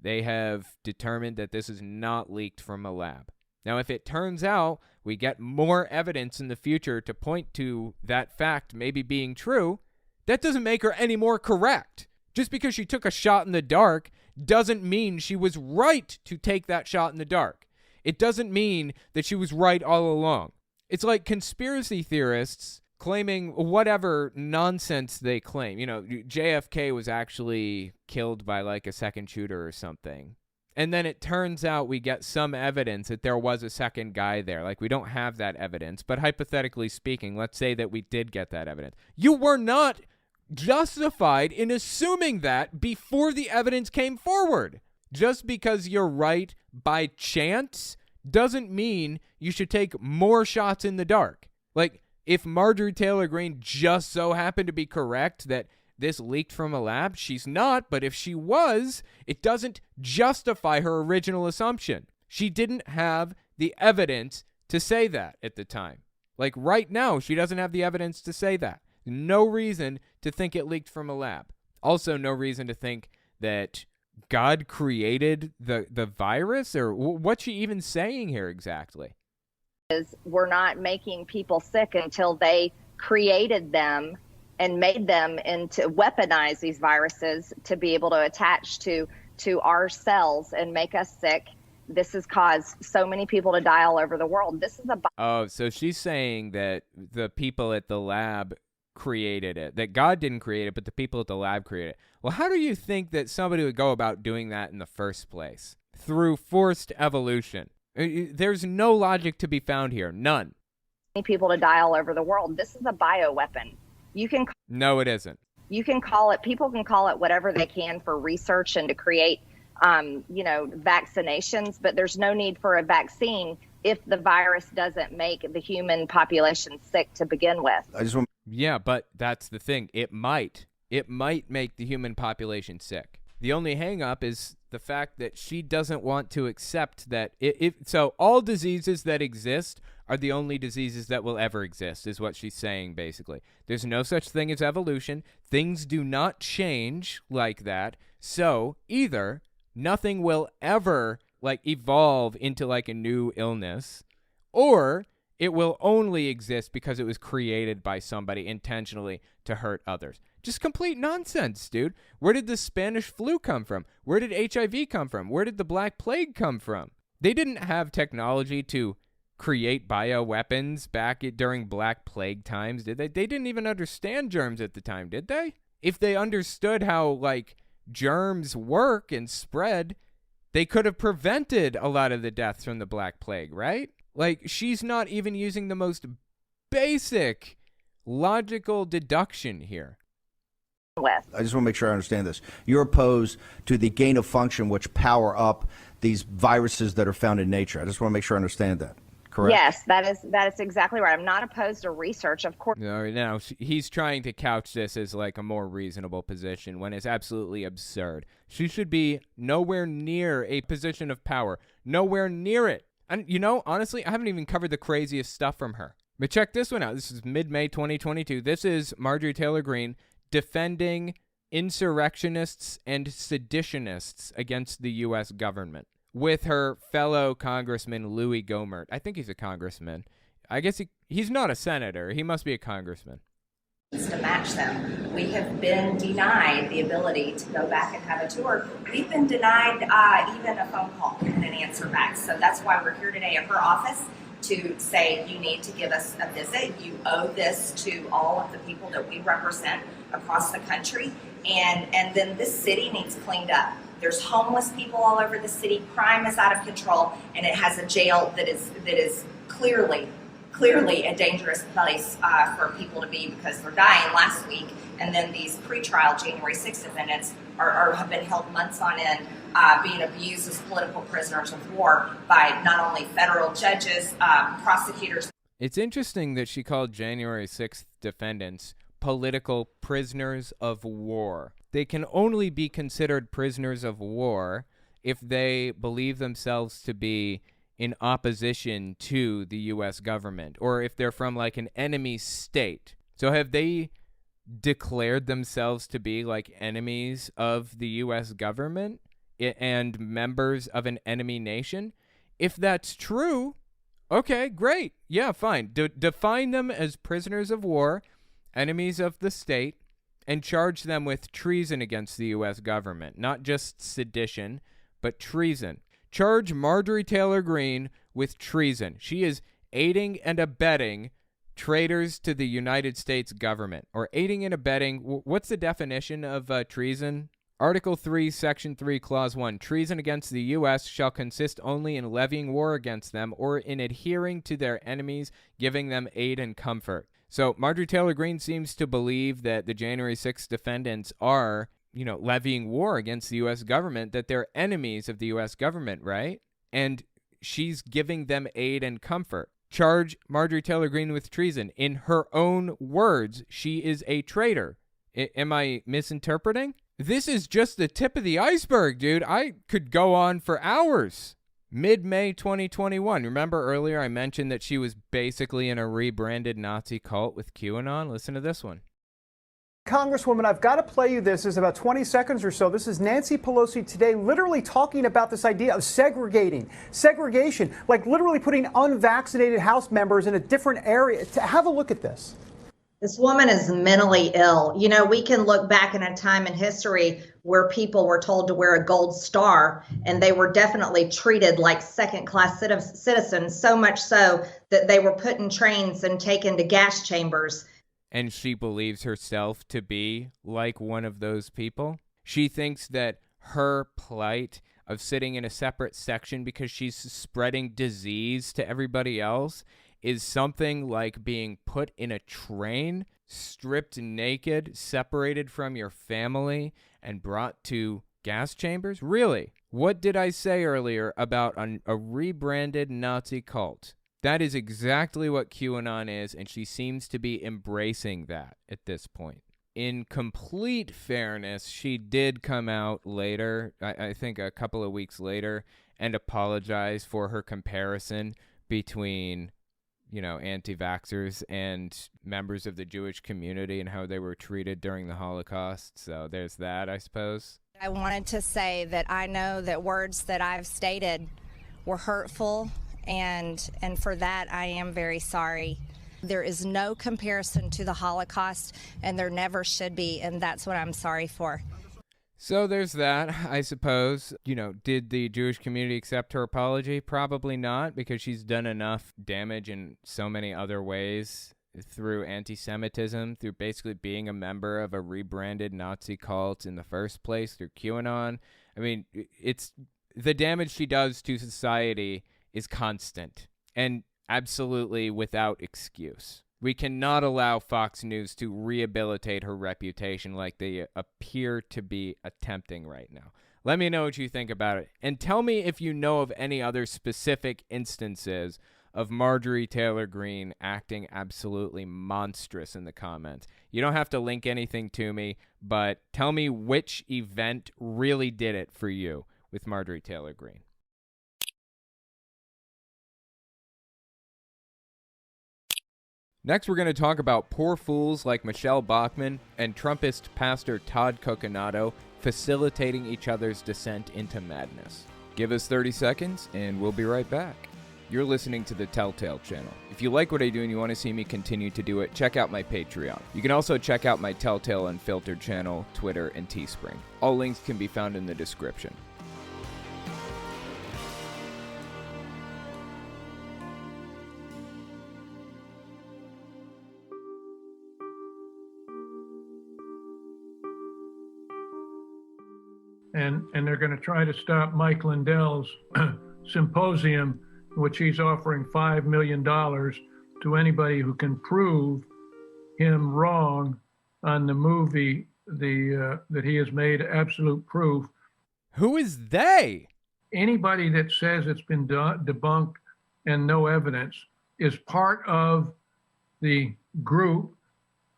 S1: they have determined that this is not leaked from a lab. Now, if it turns out we get more evidence in the future to point to that fact maybe being true, that doesn't make her any more correct. Just because she took a shot in the dark doesn't mean she was right to take that shot in the dark. It doesn't mean that she was right all along. It's like conspiracy theorists claiming whatever nonsense they claim. JFK was actually killed by like a second shooter or something. And then it turns out we get some evidence that there was a second guy there. Like, we don't have that evidence. But hypothetically speaking, let's say that we did get that evidence. You were not justified in assuming that before the evidence came forward. Just because you're right by chance doesn't mean you should take more shots in the dark. Like, if Marjorie Taylor Greene just so happened to be correct that this leaked from a lab, she's not, but if she was, it doesn't justify her original assumption. She didn't have the evidence to say that at the time. Like right now, she doesn't have the evidence to say that. No reason to think it leaked from a lab. Also, no reason to think that God created the virus, or what's she even saying here exactly?
S16: Is we're not making people sick until they created them and made them into weaponize these viruses to be able to attach to our cells and make us sick. This has caused so many people to die all over the world. This is a
S1: so she's saying that the people at the lab created it, that God didn't create it, but the people at the lab created it. Well, how do you think that somebody would go about doing that in the first place? Through forced evolution. There's no logic to be found here. None.
S16: People to die all over the world. This is a bioweapon.
S1: No, it isn't.
S16: You can call it, people can call it whatever they can for research and to create, vaccinations, but there's no need for a vaccine if the virus doesn't make the human population sick to begin with.
S1: Yeah, but that's the thing. It might make the human population sick. The only hang up is the fact that she doesn't want to accept that so all diseases that exist are the only diseases that will ever exist, is what she's saying, basically. There's no such thing as evolution. Things do not change like that. So either nothing will ever evolve into a new illness, or it will only exist because it was created by somebody intentionally to hurt others. Just complete nonsense, dude. Where did the Spanish flu come from? Where did HIV come from? Where did the Black Plague come from? They didn't have technology to create bioweapons back during Black Plague times, did they? They didn't even understand germs at the time, did they? If they understood how, germs work and spread, they could have prevented a lot of the deaths from the Black Plague, right? She's not even using the most basic logical deduction here.
S17: I just want to make sure I understand this. You're opposed to the gain of function which power up these viruses that are found in nature. I just want to make sure I understand that. Correct?
S16: Yes, that is exactly right. I'm not opposed to research, of course.
S1: No, he's trying to couch this as a more reasonable position when it's absolutely absurd. She should be nowhere near a position of power. Nowhere near it. And, honestly, I haven't even covered the craziest stuff from her. But check this one out. This is mid-May 2022. This is Marjorie Taylor Greene defending insurrectionists and seditionists against the U.S. government with her fellow Congressman Louis Gohmert. I think he's a congressman. I guess he's not a senator. He must be a congressman.
S12: To match them. We have been denied the ability to go back and have a tour. We've been denied even a phone call and an answer back. So that's why we're here today at her office to say you need to give us a visit. You owe this to all of the people that we represent across the country. And then this city needs cleaned up. There's homeless people all over the city. Crime is out of control, and it has a jail that is clearly a dangerous place for people to be because they're dying last week. And then these pretrial January 6th defendants have been held months on end, being abused as political prisoners of war by not only federal judges, prosecutors.
S1: It's interesting that she called January 6th defendants political prisoners of war. They can only be considered prisoners of war if they believe themselves to be in opposition to the U.S. government, or if they're from an enemy state. So have they declared themselves to be enemies of the U.S. government and members of an enemy nation? if that's true, okay, great. Yeah, fine. Define them as prisoners of war, enemies of the state, and charge them with treason against the U.S. government. Not just sedition, but treason. Charge Marjorie Taylor Greene with treason. She is aiding and abetting traitors to the United States government. Or aiding and abetting, what's the definition of treason? Article 3, Section 3, Clause 1. Treason against the U.S. shall consist only in levying war against them or in adhering to their enemies, giving them aid and comfort. So Marjorie Taylor Greene seems to believe that the January 6th defendants are, levying war against the U.S. government, that they're enemies of the U.S. government, right? And she's giving them aid and comfort. Charge Marjorie Taylor Greene with treason. In her own words, she is a traitor. Am I misinterpreting? This is just the tip of the iceberg, dude. I could go on for hours. Mid-May 2021. Remember earlier I mentioned that she was basically in a rebranded Nazi cult with QAnon? Listen to this one.
S18: Congresswoman, I've got to play you this. It's about 20 seconds or so. This is Nancy Pelosi today literally talking about this idea of segregation, like literally putting unvaccinated House members in a different area. Have a look at this.
S19: This woman is mentally ill. We can look back in a time in history where people were told to wear a gold star, and they were definitely treated like second-class citizens, so much so that they were put in trains and taken to gas chambers.
S1: And she believes herself to be like one of those people. She thinks that her plight of sitting in a separate section because she's spreading disease to everybody else is something like being put in a train, stripped naked, separated from your family, and brought to gas chambers? Really? What did I say earlier about a rebranded Nazi cult? That is exactly what QAnon is, and she seems to be embracing that at this point. In complete fairness, she did come out later, I think a couple of weeks later, and apologize for her comparison between anti-vaxxers and members of the Jewish community and how they were treated during the Holocaust. So there's that, I suppose.
S12: I wanted to say that I know that words that I've stated were hurtful, and for that I am very sorry. There is no comparison to the Holocaust, and there never should be, and that's what I'm sorry for.
S1: So there's that, I suppose. Did the Jewish community accept her apology? Probably not, because she's done enough damage in so many other ways through anti-Semitism, through basically being a member of a rebranded Nazi cult in the first place, through QAnon. I mean, it's the damage she does to society is constant and absolutely without excuse. We cannot allow Fox News to rehabilitate her reputation like they appear to be attempting right now. Let me know what you think about it. And tell me if you know of any other specific instances of Marjorie Taylor Greene acting absolutely monstrous in the comments. You don't have to link anything to me, but tell me which event really did it for you with Marjorie Taylor Greene. Next, we're going to talk about poor fools like Michelle Bachmann and Trumpist pastor Todd Coconato facilitating each other's descent into madness. Give us 30 seconds, and we'll be right back. You're listening to the Telltale Channel. If you like what I do and you want to see me continue to do it, check out my Patreon. You can also check out my Telltale Unfiltered channel, Twitter, and Teespring. All links can be found in the description.
S20: And they're going to try to stop Mike Lindell's symposium, in which he's offering $5 million to anybody who can prove him wrong on the movie that he has made absolute proof.
S1: Who is they?
S20: Anybody that says it's been debunked and no evidence is part of the group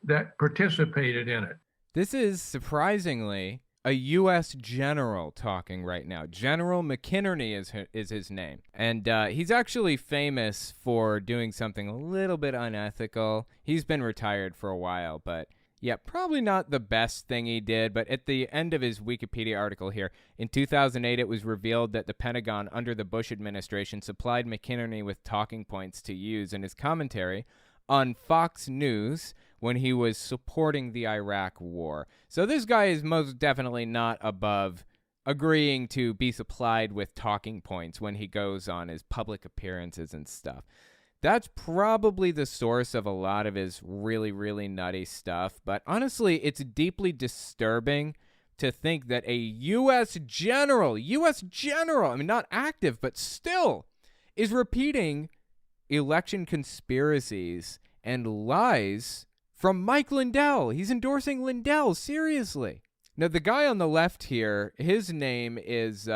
S20: that participated in it.
S1: This is surprisingly a U.S. general talking right now. General McInerney is his name. And he's actually famous for doing something a little bit unethical. He's been retired for a while, but Yeah, probably not the best thing he did, but at the end of his Wikipedia article here, in 2008, it was revealed that the Pentagon under the Bush administration supplied McInerney with talking points to use in his commentary on Fox News when he was supporting the Iraq war. So this guy is most definitely not above agreeing to be supplied with talking points when he goes on his public appearances and stuff. That's probably the source of a lot of his really, really nutty stuff. But honestly, it's deeply disturbing to think that a U.S. general, I mean, not active, but still, is repeating election conspiracies and lies from Mike Lindell. He's endorsing Lindell, seriously. Now, the guy on the left here, his name is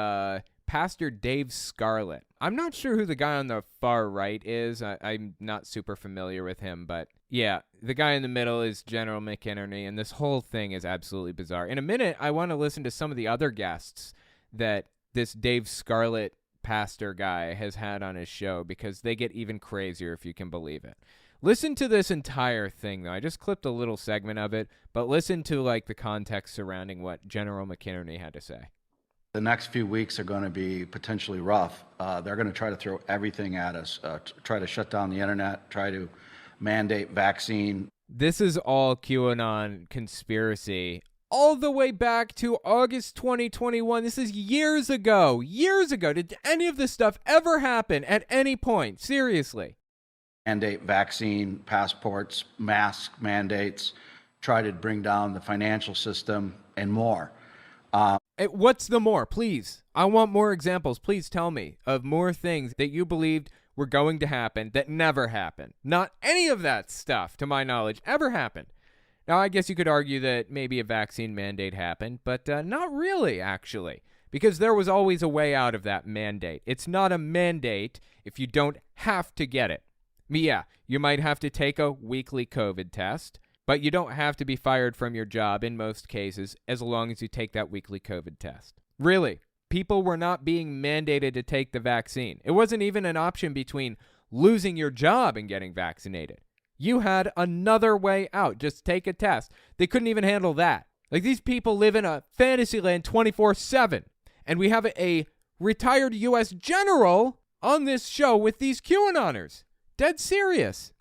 S1: Pastor Dave Scarlett. I'm not sure who the guy on the far right is. I'm not super familiar with him, but yeah, the guy in the middle is General McInerney, and this whole thing is absolutely bizarre. In a minute, I want to listen to some of the other guests that this Dave Scarlett pastor guy has had on his show, because they get even crazier, if you can believe it. Listen to this entire thing, though. I just clipped a little segment of it, but listen to like the context surrounding what General McInerney had to say.
S21: The next few weeks are going to be potentially rough. They're going to try to throw everything at us, try to shut down the internet, try to mandate vaccine.
S1: This is all QAnon conspiracy all the way back to August 2021. This is years ago. Years ago. Did any of this stuff ever happen at any point? Seriously.
S21: Mandate vaccine, passports, mask mandates, try to bring down the financial system, and more.
S1: What's the more? Please. I want more examples. Please tell me of more things that you believed were going to happen that never happened. Not any of that stuff, to my knowledge, ever happened. Now, I guess you could argue that maybe a vaccine mandate happened, but not really, actually, because there was always a way out of that mandate. It's not a mandate if you don't have to get it. Yeah, you might have to take a weekly COVID test, but you don't have to be fired from your job in most cases as long as you take that weekly COVID test. Really, people were not being mandated to take the vaccine. It wasn't even an option between losing your job and getting vaccinated. You had another way out. Just take a test. They couldn't even handle that. Like, these people live in a fantasy land 24/7. And we have a retired U.S. general on this show with these QAnoners. Dead serious.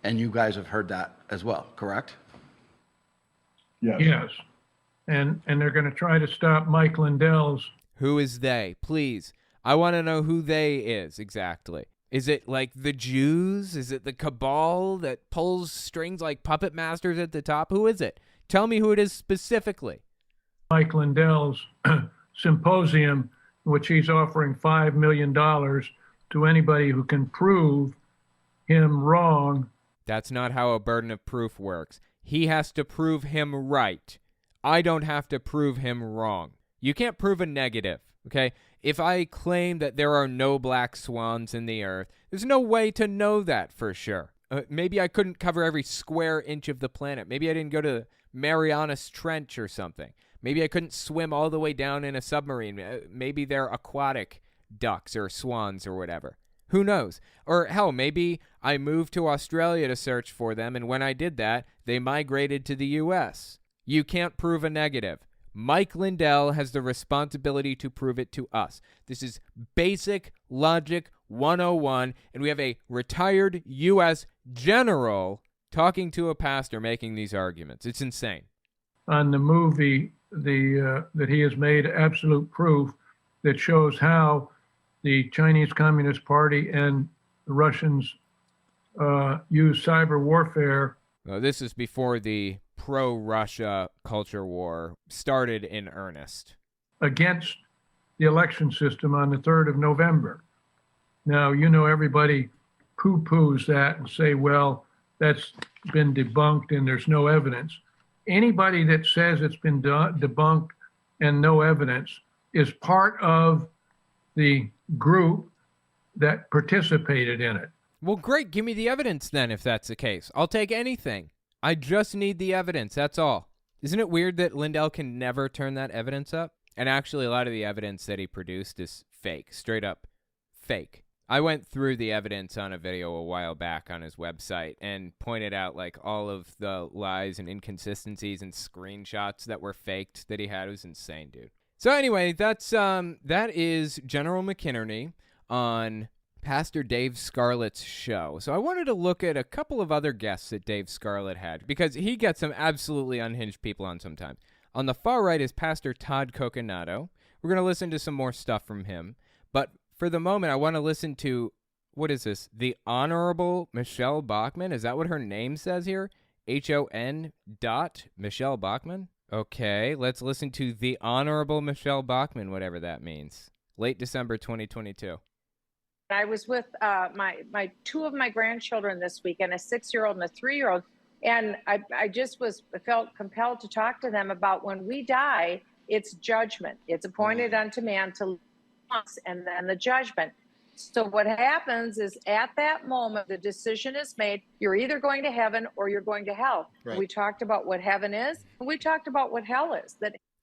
S21: And you guys have heard that as well, correct?
S20: Yes. And they're going to try to stop Mike Lindell's.
S1: Who is they? Please. I want to know who they is exactly. Is it like the Jews? Is it the cabal that pulls strings like puppet masters at the top? Who is it? Tell me who it is specifically.
S20: Mike Lindell's symposium, which he's offering $5 million to anybody who can prove him wrong.
S1: That's not how a burden of proof works. He has to prove him right. I don't have to prove him wrong. You can't prove a negative, okay? If I claim that there are no black swans in the earth, there's no way to know that for sure. Maybe I couldn't cover every square inch of the planet. Maybe I didn't go to Marianas Trench or something. Maybe I couldn't swim all the way down in a submarine. Maybe they're aquatic ducks or swans or whatever. Who knows? Or hell, maybe I moved to Australia to search for them, and when I did that, they migrated to the U.S. You can't prove a negative. Mike Lindell has the responsibility to prove it to us. This is basic logic 101, and we have a retired U.S. general talking to a pastor making these arguments. It's insane.
S20: On the movie, that he has made absolute proof that shows how the Chinese Communist Party and the Russians use cyber warfare.
S1: Well, this is before the pro-Russia culture war started in earnest.
S20: Against the election system on the 3rd of November. Now, everybody poo-poos that and say, well, that's been debunked and there's no evidence. Anybody that says it's been debunked and no evidence is part of the group that participated in it.
S1: Well, great. Give me the evidence then, if that's the case. I'll take anything. I just need the evidence. That's all. Isn't it weird that Lindell can never turn that evidence up? And actually, a lot of the evidence that he produced is fake. Straight up fake. I went through the evidence on a video a while back on his website and pointed out like all of the lies and inconsistencies and screenshots that were faked that he had. It was insane, dude. So anyway, that is General McInerney on Pastor Dave Scarlett's show. So I wanted to look at a couple of other guests that Dave Scarlett had, because he gets some absolutely unhinged people on sometimes. On the far right is Pastor Todd Coconato. We're going to listen to some more stuff from him. But for the moment, I want to listen to, what is this? The Honorable Michelle Bachmann? Is that what her name says here? HON. Michelle Bachmann? Okay, let's listen to the Honorable Michelle Bachmann, whatever that means. Late December 2022.
S3: I was with my two of my grandchildren this weekend, a 6-year-old and a 3-year-old, and I felt compelled to talk to them about when we die, it's judgment. It's appointed unto man to live once, and then the judgment. So what happens is at that moment, the decision is made. You're either going to heaven or you're going to hell. Right. We talked about what heaven is, and we talked about what hell is.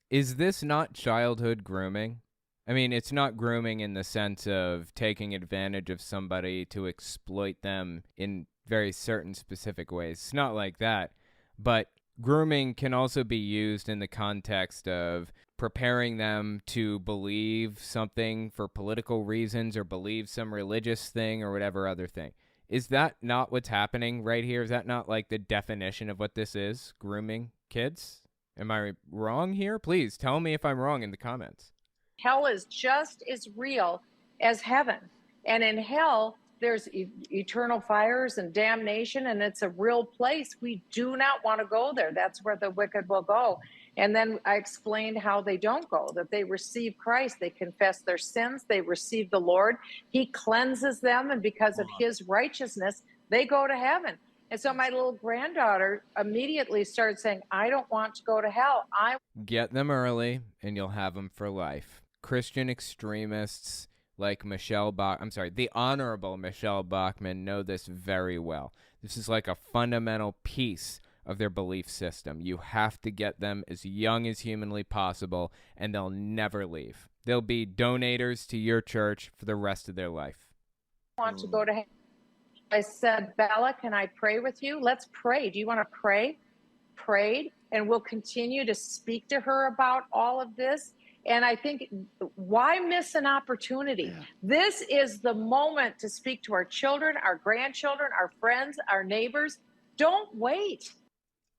S1: Is this not childhood grooming? I mean, it's not grooming in the sense of taking advantage of somebody to exploit them in very certain specific ways. It's not like that. But grooming can also be used in the context of preparing them to believe something for political reasons or believe some religious thing or whatever other thing. Is that not what's happening right here? Is that not like the definition of what this is? Grooming kids? Am I wrong here? Please tell me if I'm wrong in the comments.
S3: Hell is just as real as heaven. And in hell, there's eternal fires and damnation, and it's a real place. We do not want to go there. That's where the wicked will go. And then I explained how they don't go, that they receive Christ. They confess their sins. They receive the Lord. He cleanses them, and because of his righteousness, they go to heaven. And so my little granddaughter immediately started saying, I don't want to go to hell.
S1: Get them early, and you'll have them for life. Christian extremists like the Honorable Michelle Bachmann know this very well. This is like a fundamental piece of their belief system. You have to get them as young as humanly possible, and they'll never leave. They'll be donators to your church for the rest of their life.
S3: I want to go to heaven. I said, Bella, can I pray with you? Let's pray. Do you want to pray? Prayed, and we'll continue to speak to her about all of this. And I think, why miss an opportunity? Yeah. This is the moment to speak to our children, our grandchildren, our friends, our neighbors. Don't wait.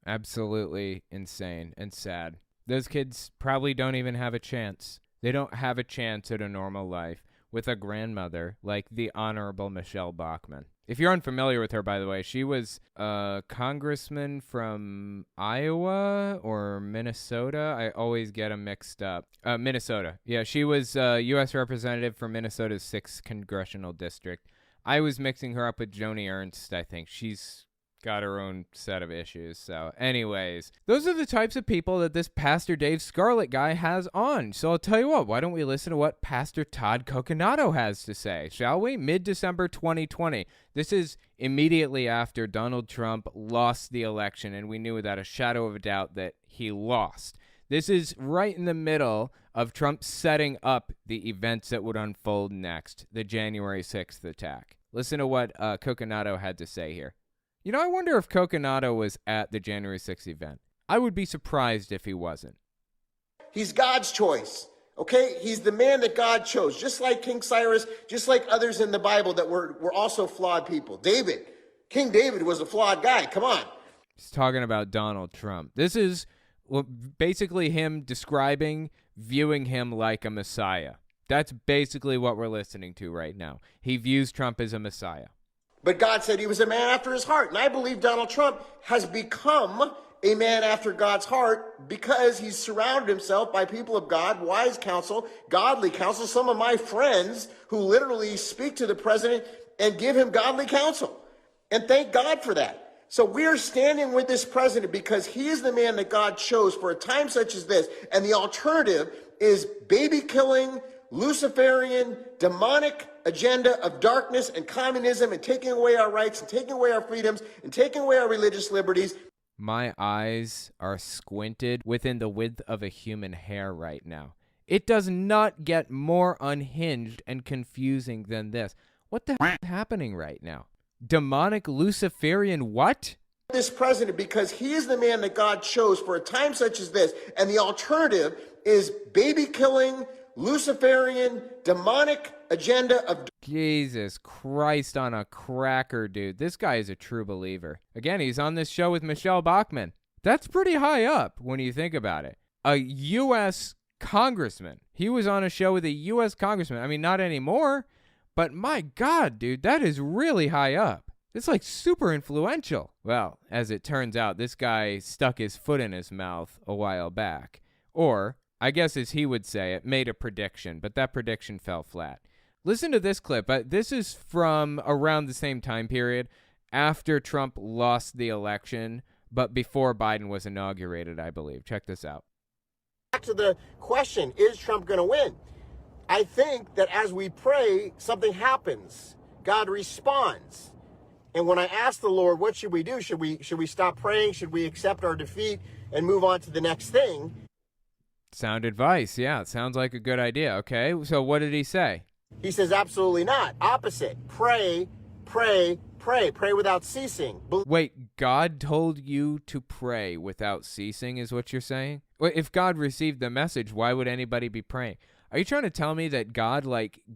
S1: Absolutely insane and sad. Those kids probably don't even have a chance. They don't have a chance at a normal life with a grandmother like the Honorable Michelle Bachmann. If you're unfamiliar with her, by the way, she was a congressman from Iowa or Minnesota. I always get them mixed up. Minnesota. Yeah, she was a U.S. representative for Minnesota's 6th congressional district. I was mixing her up with Joni Ernst, I think. She's got her own set of issues. So anyways, those are the types of people that this Pastor Dave Scarlett guy has on. So I'll tell you what, why don't we listen to what Pastor Todd Coconato has to say, shall we? Mid-December 2020. This is immediately after Donald Trump lost the election, and we knew without a shadow of a doubt that he lost. This is right in the middle of Trump setting up the events that would unfold next, the January 6th attack. Listen to what Coconato had to say here. You know, I wonder if Coconato was at the January 6th event. I would be surprised if he wasn't.
S22: He's God's choice, okay? He's the man that God chose, just like King Cyrus, just like others in the Bible that were also flawed people. King David was a flawed guy. Come on.
S1: He's talking about Donald Trump. This is basically him viewing him like a messiah. That's basically what we're listening to right now. He views Trump as a messiah.
S22: But God said he was a man after his heart. And I believe Donald Trump has become a man after God's heart because he's surrounded himself by people of God, wise counsel, godly counsel, some of my friends who literally speak to the president and give him godly counsel. And thank God for that. So we're standing with this president because he is the man that God chose for a time such as this. And the alternative is baby killing, Luciferian, demonic agenda of darkness and communism and taking away our rights and taking away our freedoms and taking away our religious liberties.
S1: My eyes are squinted within the width of a human hair right now. It does not get more unhinged and confusing than this. What the hell is happening right now? Demonic Luciferian what?
S22: This president because he is the man that God chose for a time such as this, and the alternative is baby killing, Luciferian, demonic agenda of
S1: Jesus Christ on a cracker, dude. This guy is a true believer. Again, he's on this show with Michelle Bachmann. That's pretty high up when you think about it. A U.S. congressman. He was on a show with a U.S. congressman. I mean, not anymore, but my God, dude, that is really high up. It's like super influential. Well, as it turns out, this guy stuck his foot in his mouth a while back. Or, I guess as he would say it, made a prediction, but that prediction fell flat. Listen to this clip. This is from around the same time period after Trump lost the election, but before Biden was inaugurated, I believe. Check this out.
S22: Back to the question, is Trump going to win? I think that as we pray, something happens. God responds. And when I ask the Lord, what should we do? Should we stop praying? Should we accept our defeat and move on to the next thing?
S1: Sound advice. Yeah, it sounds like a good idea. Okay, so what did he say?
S22: He says absolutely not. Opposite. Pray, pray, pray. Pray without ceasing.
S1: Wait, God told you to pray without ceasing is what you're saying? Well, if God received the message, why would anybody be praying? Are you trying to tell me that God,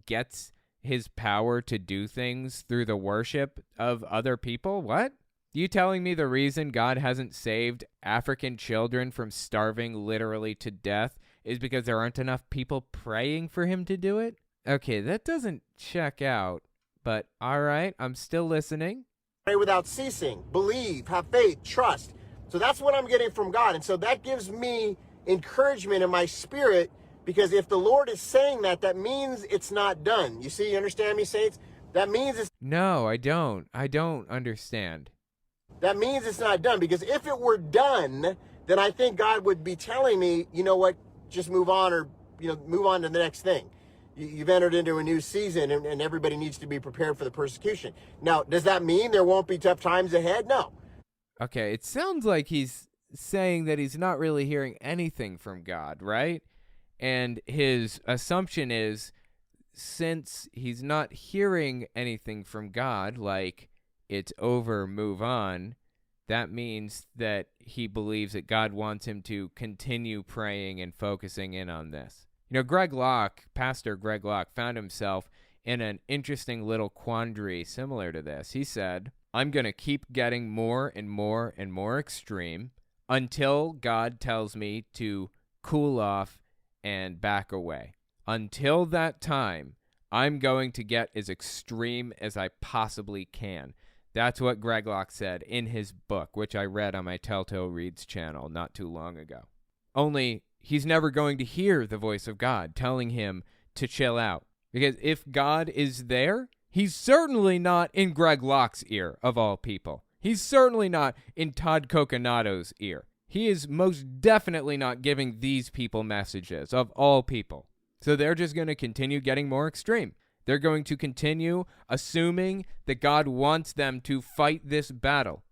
S1: gets his power to do things through the worship of other people? What? You telling me the reason God hasn't saved African children from starving literally to death is because there aren't enough people praying for him to do it? Okay, that doesn't check out, but all right, I'm still listening.
S22: Pray without ceasing. Believe, have faith, trust. So that's what I'm getting from God. And so that gives me encouragement in my spirit, because if the Lord is saying that, that means it's not done. You understand me, saints? That means it's...
S1: No, I don't. I don't understand.
S22: That means it's not done, because if it were done, then I think God would be telling me, you know what, just move on, or, move on to the next thing. You've entered into a new season, and everybody needs to be prepared for the persecution. Now, does that mean there won't be tough times ahead? No.
S1: Okay, it sounds like he's saying that he's not really hearing anything from God, right? And his assumption is, since he's not hearing anything from God, like it's over, move on, that means that he believes that God wants him to continue praying and focusing in on this. Greg Locke, Pastor Greg Locke, found himself in an interesting little quandary similar to this. He said, I'm going to keep getting more and more and more extreme until God tells me to cool off and back away. Until that time, I'm going to get as extreme as I possibly can. That's what Greg Locke said in his book, which I read on my Telltale Reads channel not too long ago. Only he's never going to hear the voice of God telling him to chill out. Because if God is there, he's certainly not in Greg Locke's ear, of all people. He's certainly not in Todd Coconato's ear. He is most definitely not giving these people messages, of all people. So they're just going to continue getting more extreme. They're going to continue assuming that God wants them to fight this battle.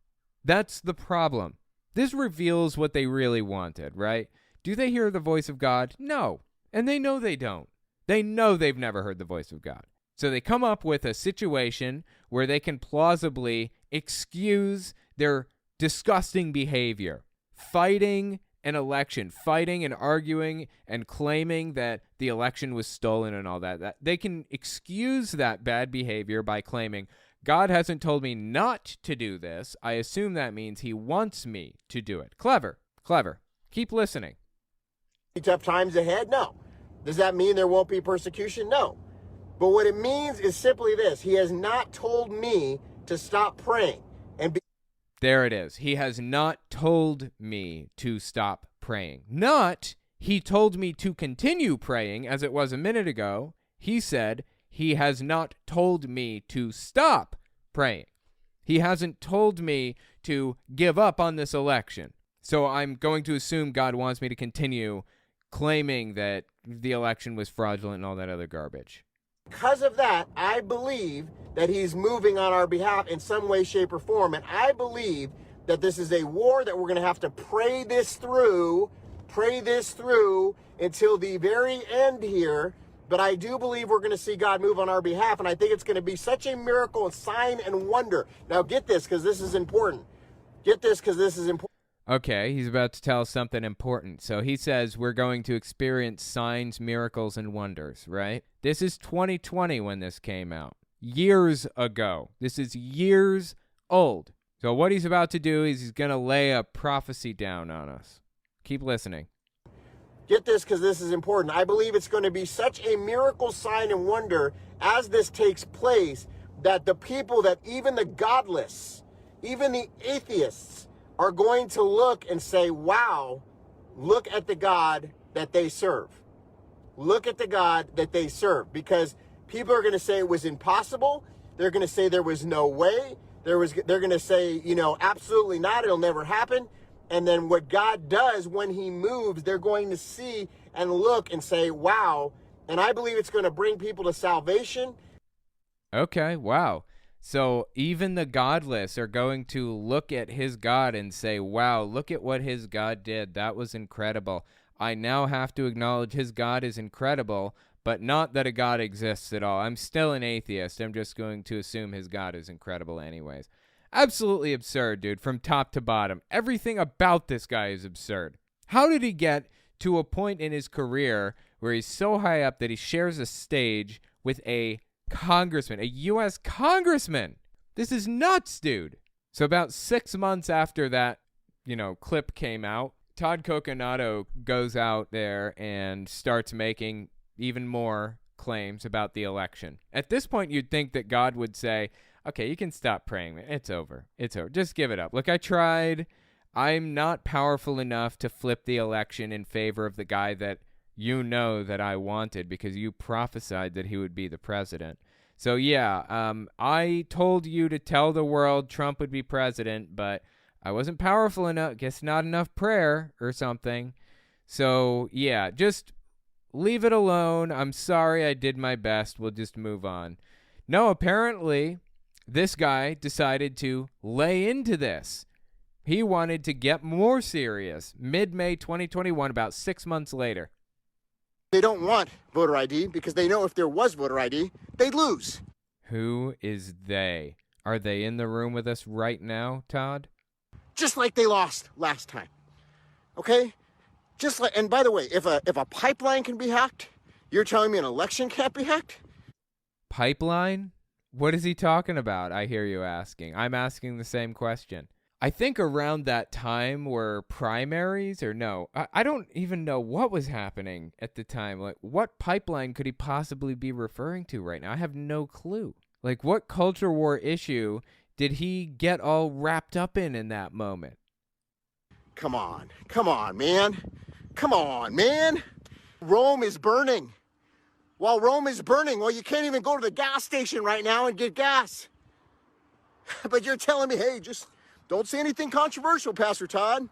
S1: That's the problem. This reveals what they really wanted, right? Do they hear the voice of God? No. And they know they don't. They know they've never heard the voice of God. So they come up with a situation where they can plausibly excuse their disgusting behavior. Fighting an election, fighting and arguing and claiming that the election was stolen and all that. They can excuse that bad behavior by claiming, God hasn't told me not to do this. I assume that means he wants me to do it. Clever, clever. Keep listening.
S22: Tough times ahead? No. Does that mean there won't be persecution? No. But what it means is simply this. He has not told me to stop praying.
S1: There it is. He has not told me to stop praying. Not, he told me to continue praying, as it was a minute ago. He said, he has not told me to stop praying. He hasn't told me to give up on this election. So I'm going to assume God wants me to continue claiming that the election was fraudulent and all that other garbage.
S22: Because of that, I believe that he's moving on our behalf in some way, shape, or form. And I believe that this is a war that we're going to have to pray this through until the very end here, but I do believe we're going to see God move on our behalf, and I think it's going to be such a miracle, a sign, and wonder. Now get this, because this is important. Get this, because this is important.
S1: Okay, he's about to tell us something important. So he says we're going to experience signs, miracles, and wonders, right? This is 2020 when this came out. Years ago. This is years old. So what he's about to do is he's going to lay a prophecy down on us. Keep listening.
S22: Get this, because this is important. I believe it's going to be such a miracle, sign, and wonder as this takes place that the people, that even the godless, even the atheists, are going to look and say, wow, look at the God that they serve. Look at the God that they serve. Because people are going to say it was impossible. They're going to say there was no way. They're going to say, absolutely not. It'll never happen. And then what God does when he moves, they're going to see and look and say, wow. And I believe it's going to bring people to salvation.
S1: Okay, wow. So even the godless are going to look at his God and say, wow, look at what his God did. That was incredible. I now have to acknowledge his God is incredible, but not that a God exists at all. I'm still an atheist. I'm just going to assume his God is incredible anyways. Absolutely absurd, dude, from top to bottom. Everything about this guy is absurd. How did he get to a point in his career where he's so high up that he shares a stage with a congressman, a U.S. congressman? This is nuts, dude. So about 6 months after that, clip came out, Todd Coconato goes out there and starts making even more claims about the election. At this point, you'd think that God would say, okay, you can stop praying. It's over. It's over. Just give it up. Look, I tried. I'm not powerful enough to flip the election in favor of the guy that that I wanted because you prophesied that he would be the president. So, yeah, I told you to tell the world Trump would be president, but I wasn't powerful enough. Guess not enough prayer or something. So, yeah, just leave it alone. I'm sorry. I did my best. We'll just move on. No, apparently this guy decided to lay into this. He wanted to get more serious. Mid-May 2021, about 6 months later.
S22: They don't want voter ID because they know if there was voter ID, they'd lose.
S1: Who is they? Are they in the room with us right now, Todd?
S22: Just like they lost last time. Okay? Just like, and by the way, if a pipeline can be hacked, you're telling me an election can't be hacked?
S1: Pipeline? What is he talking about? I hear you asking. I'm asking the same question. I think around that time were primaries or no. I don't even know what was happening at the time. Like, what pipeline could he possibly be referring to right now? I have no clue. Like, what culture war issue did he get all wrapped up in that moment?
S22: Come on, man. Come on, man. Rome is burning. While Rome is burning, you can't even go to the gas station right now and get gas. But you're telling me, hey, just don't say anything controversial, Pastor Todd.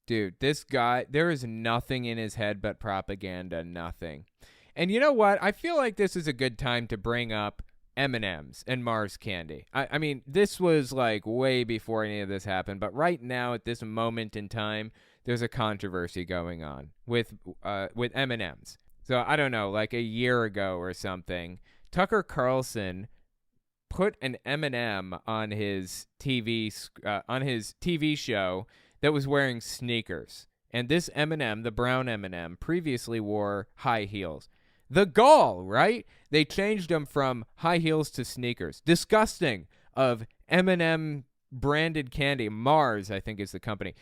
S1: Dude, this guy, there is nothing in his head but propaganda, nothing. And you know what? I feel like this is a good time to bring up M&Ms and Mars candy. I mean, this was like way before any of this happened, but right now at this moment in time, there's a controversy going on with M&Ms. So I don't know, like a year ago or something, Tucker Carlson put an M&M on his TV show that was wearing sneakers. And this M&M, the brown M&M, previously wore high heels. The gall, right? They changed them from high heels to sneakers. Disgusting of M&M branded candy. Mars, I think, is the company.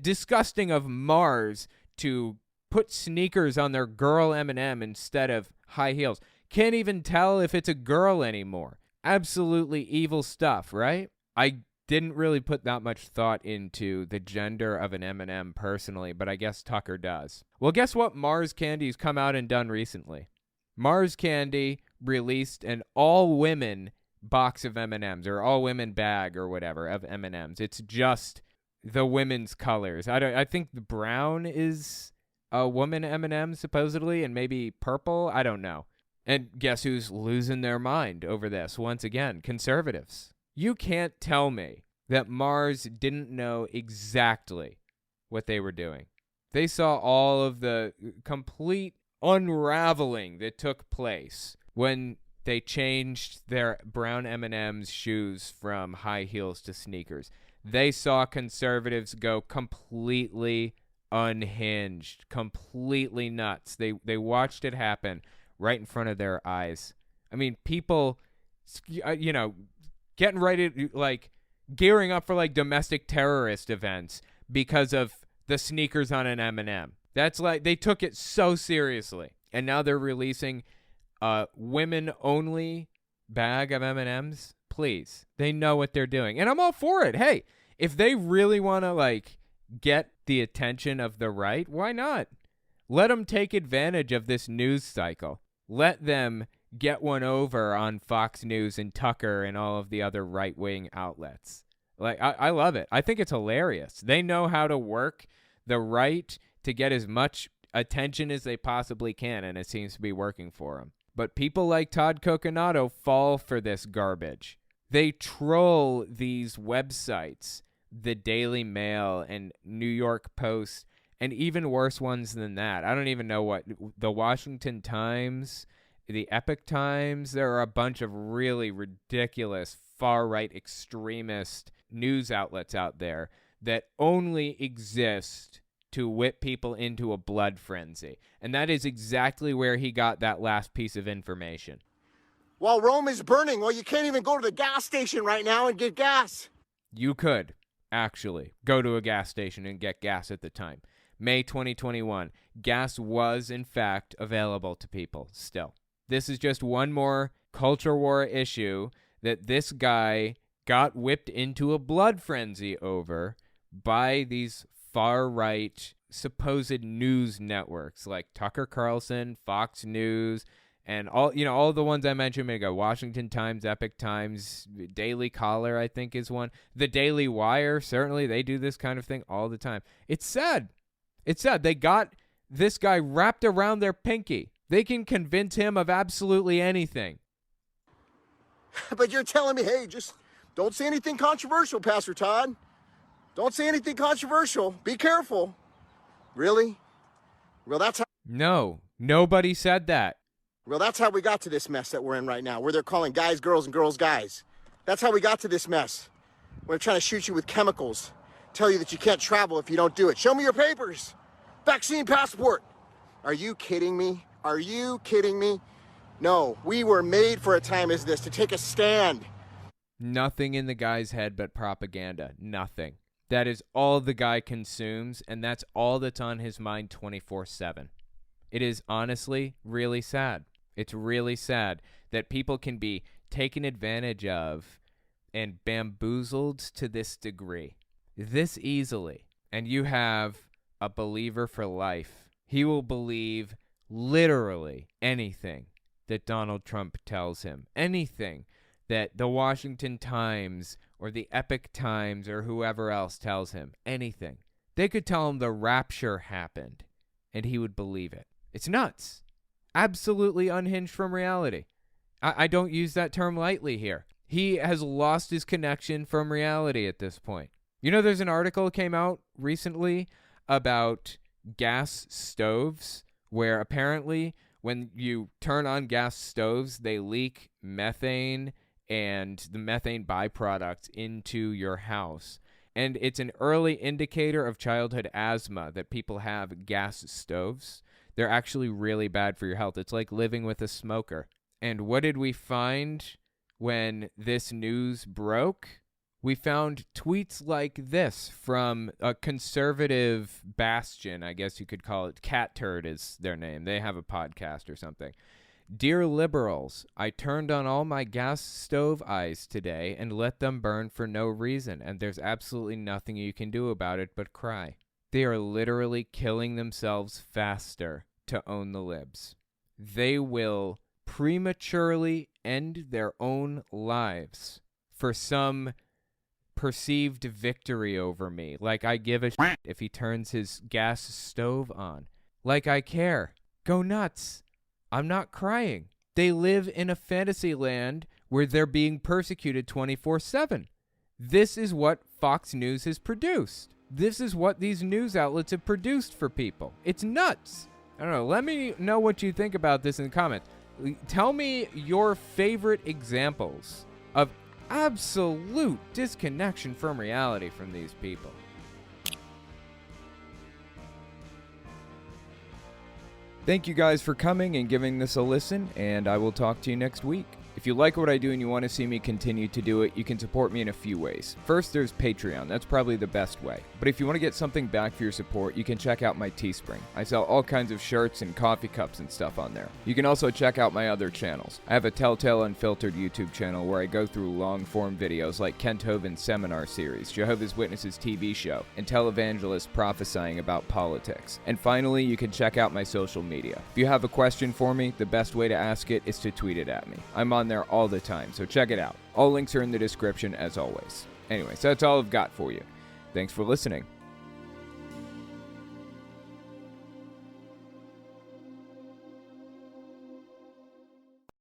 S1: Disgusting of Mars to put sneakers on their girl M&M instead of high heels. Can't even tell if it's a girl anymore. Absolutely evil stuff, right? I didn't really put that much thought into the gender of an M&M personally, but I guess Tucker does. Well, guess what Mars Candy's come out and done recently? Mars Candy released an all-women box of M&Ms, or all-women bag or whatever of M&Ms. It's just the women's colors. I think the brown is a woman M&M supposedly, and maybe purple. I don't know. And guess who's losing their mind over this? Once again, conservatives. You can't tell me that Mars didn't know exactly what they were doing. They saw all of the complete unraveling that took place when they changed their brown M&M's shoes from high heels to sneakers. They saw conservatives go completely unhinged, completely nuts. They watched it happen right in front of their eyes. I mean, people, getting ready to, gearing up for, domestic terrorist events because of the sneakers on an M&M. That's they took it so seriously. And now they're releasing a women-only bag of M&Ms. Please. They know what they're doing. And I'm all for it. Hey, if they really want to, get the attention of the right, why not? Let them take advantage of this news cycle. Let them get one over on Fox News and Tucker and all of the other right-wing outlets. I love it. I think it's hilarious. They know how to work the right to get as much attention as they possibly can, and it seems to be working for them. But people like Todd Coconato fall for this garbage. They troll these websites, the Daily Mail and New York Post, and even worse ones than that. I don't even know what, the Washington Times, the Epoch Times. There are a bunch of really ridiculous far-right extremist news outlets out there that only exist to whip people into a blood frenzy. And that is exactly where he got that last piece of information.
S22: While Rome is burning, well, you can't even go to the gas station right now and get gas.
S1: You could actually go to a gas station and get gas at the time. May 2021, gas was in fact available to people still. This is just one more culture war issue that this guy got whipped into a blood frenzy over by these far-right supposed news networks like Tucker Carlson, Fox News, and all the ones I mentioned a minute ago. Washington Times, Epoch Times, Daily Caller, I think, is one. The Daily Wire, certainly, they do this kind of thing all the time. It's sad. It's sad. They got this guy wrapped around their pinky. They can convince him of absolutely anything.
S22: But you're telling me, hey, just don't say anything controversial, Pastor Todd. Don't say anything controversial. Be careful. Really? Well, that's how...
S1: No, nobody said that.
S22: Well, that's how we got to this mess that we're in right now, where they're calling guys girls and girls guys. That's how we got to this mess. We're trying to shoot you with chemicals, tell you that you can't travel if you don't do it. Show me your papers. Vaccine passport. Are you kidding me? Are you kidding me? No, we were made for a time as this, to take a stand.
S1: Nothing in the guy's head but propaganda. Nothing. That is all the guy consumes, and that's all that's on his mind 24/7. It is honestly really sad. It's really sad that people can be taken advantage of and bamboozled to this degree, this easily. And you have a believer for life. He will believe literally anything that Donald Trump tells him, anything that the Washington Times or the Epoch Times or whoever else tells him, anything. They could tell him the rapture happened, and he would believe it. It's nuts. Absolutely unhinged from reality. I don't use that term lightly here. He has lost his connection from reality at this point. You know, there's an article that came out recently about gas stoves where apparently when you turn on gas stoves, they leak methane and the methane byproducts into your house. And it's an early indicator of childhood asthma that people have gas stoves. They're actually really bad for your health. It's like living with a smoker. And what did we find when this news broke? We found tweets like this from a conservative bastion, I guess you could call it. Cat Turd is their name. They have a podcast or something. Dear liberals, I turned on all my gas stove eyes today and let them burn for no reason, and there's absolutely nothing you can do about it but cry. They are literally killing themselves faster to own the libs. They will prematurely end their own lives for some perceived victory over me. Like I give a shit if he turns his gas stove on. Like I care. Go nuts. I'm not crying. They live in a fantasy land where they're being persecuted 24/7. This is what Fox News has produced. This is what these news outlets have produced for people. It's nuts. I don't know. Let me know what you think about this in the comments. Tell me your favorite examples of absolute disconnection from reality from these people. Thank you guys for coming and giving this a listen, and I will talk to you next week. If you like what I do and you want to see me continue to do it, you can support me in a few ways. First, there's Patreon. That's probably the best way. But if you want to get something back for your support, you can check out my Teespring. I sell all kinds of shirts and coffee cups and stuff on there. You can also check out my other channels. I have a Telltale Unfiltered YouTube channel where I go through long-form videos like Kent Hovind's seminar series, Jehovah's Witnesses TV show, and Televangelist prophesying about politics. And finally, you can check out my social media. If you have a question for me, the best way to ask it is to tweet it at me. I'm on there all the time, so check it out. All links are in the description as always. Anyways, that's all I've got for you. Thanks for listening.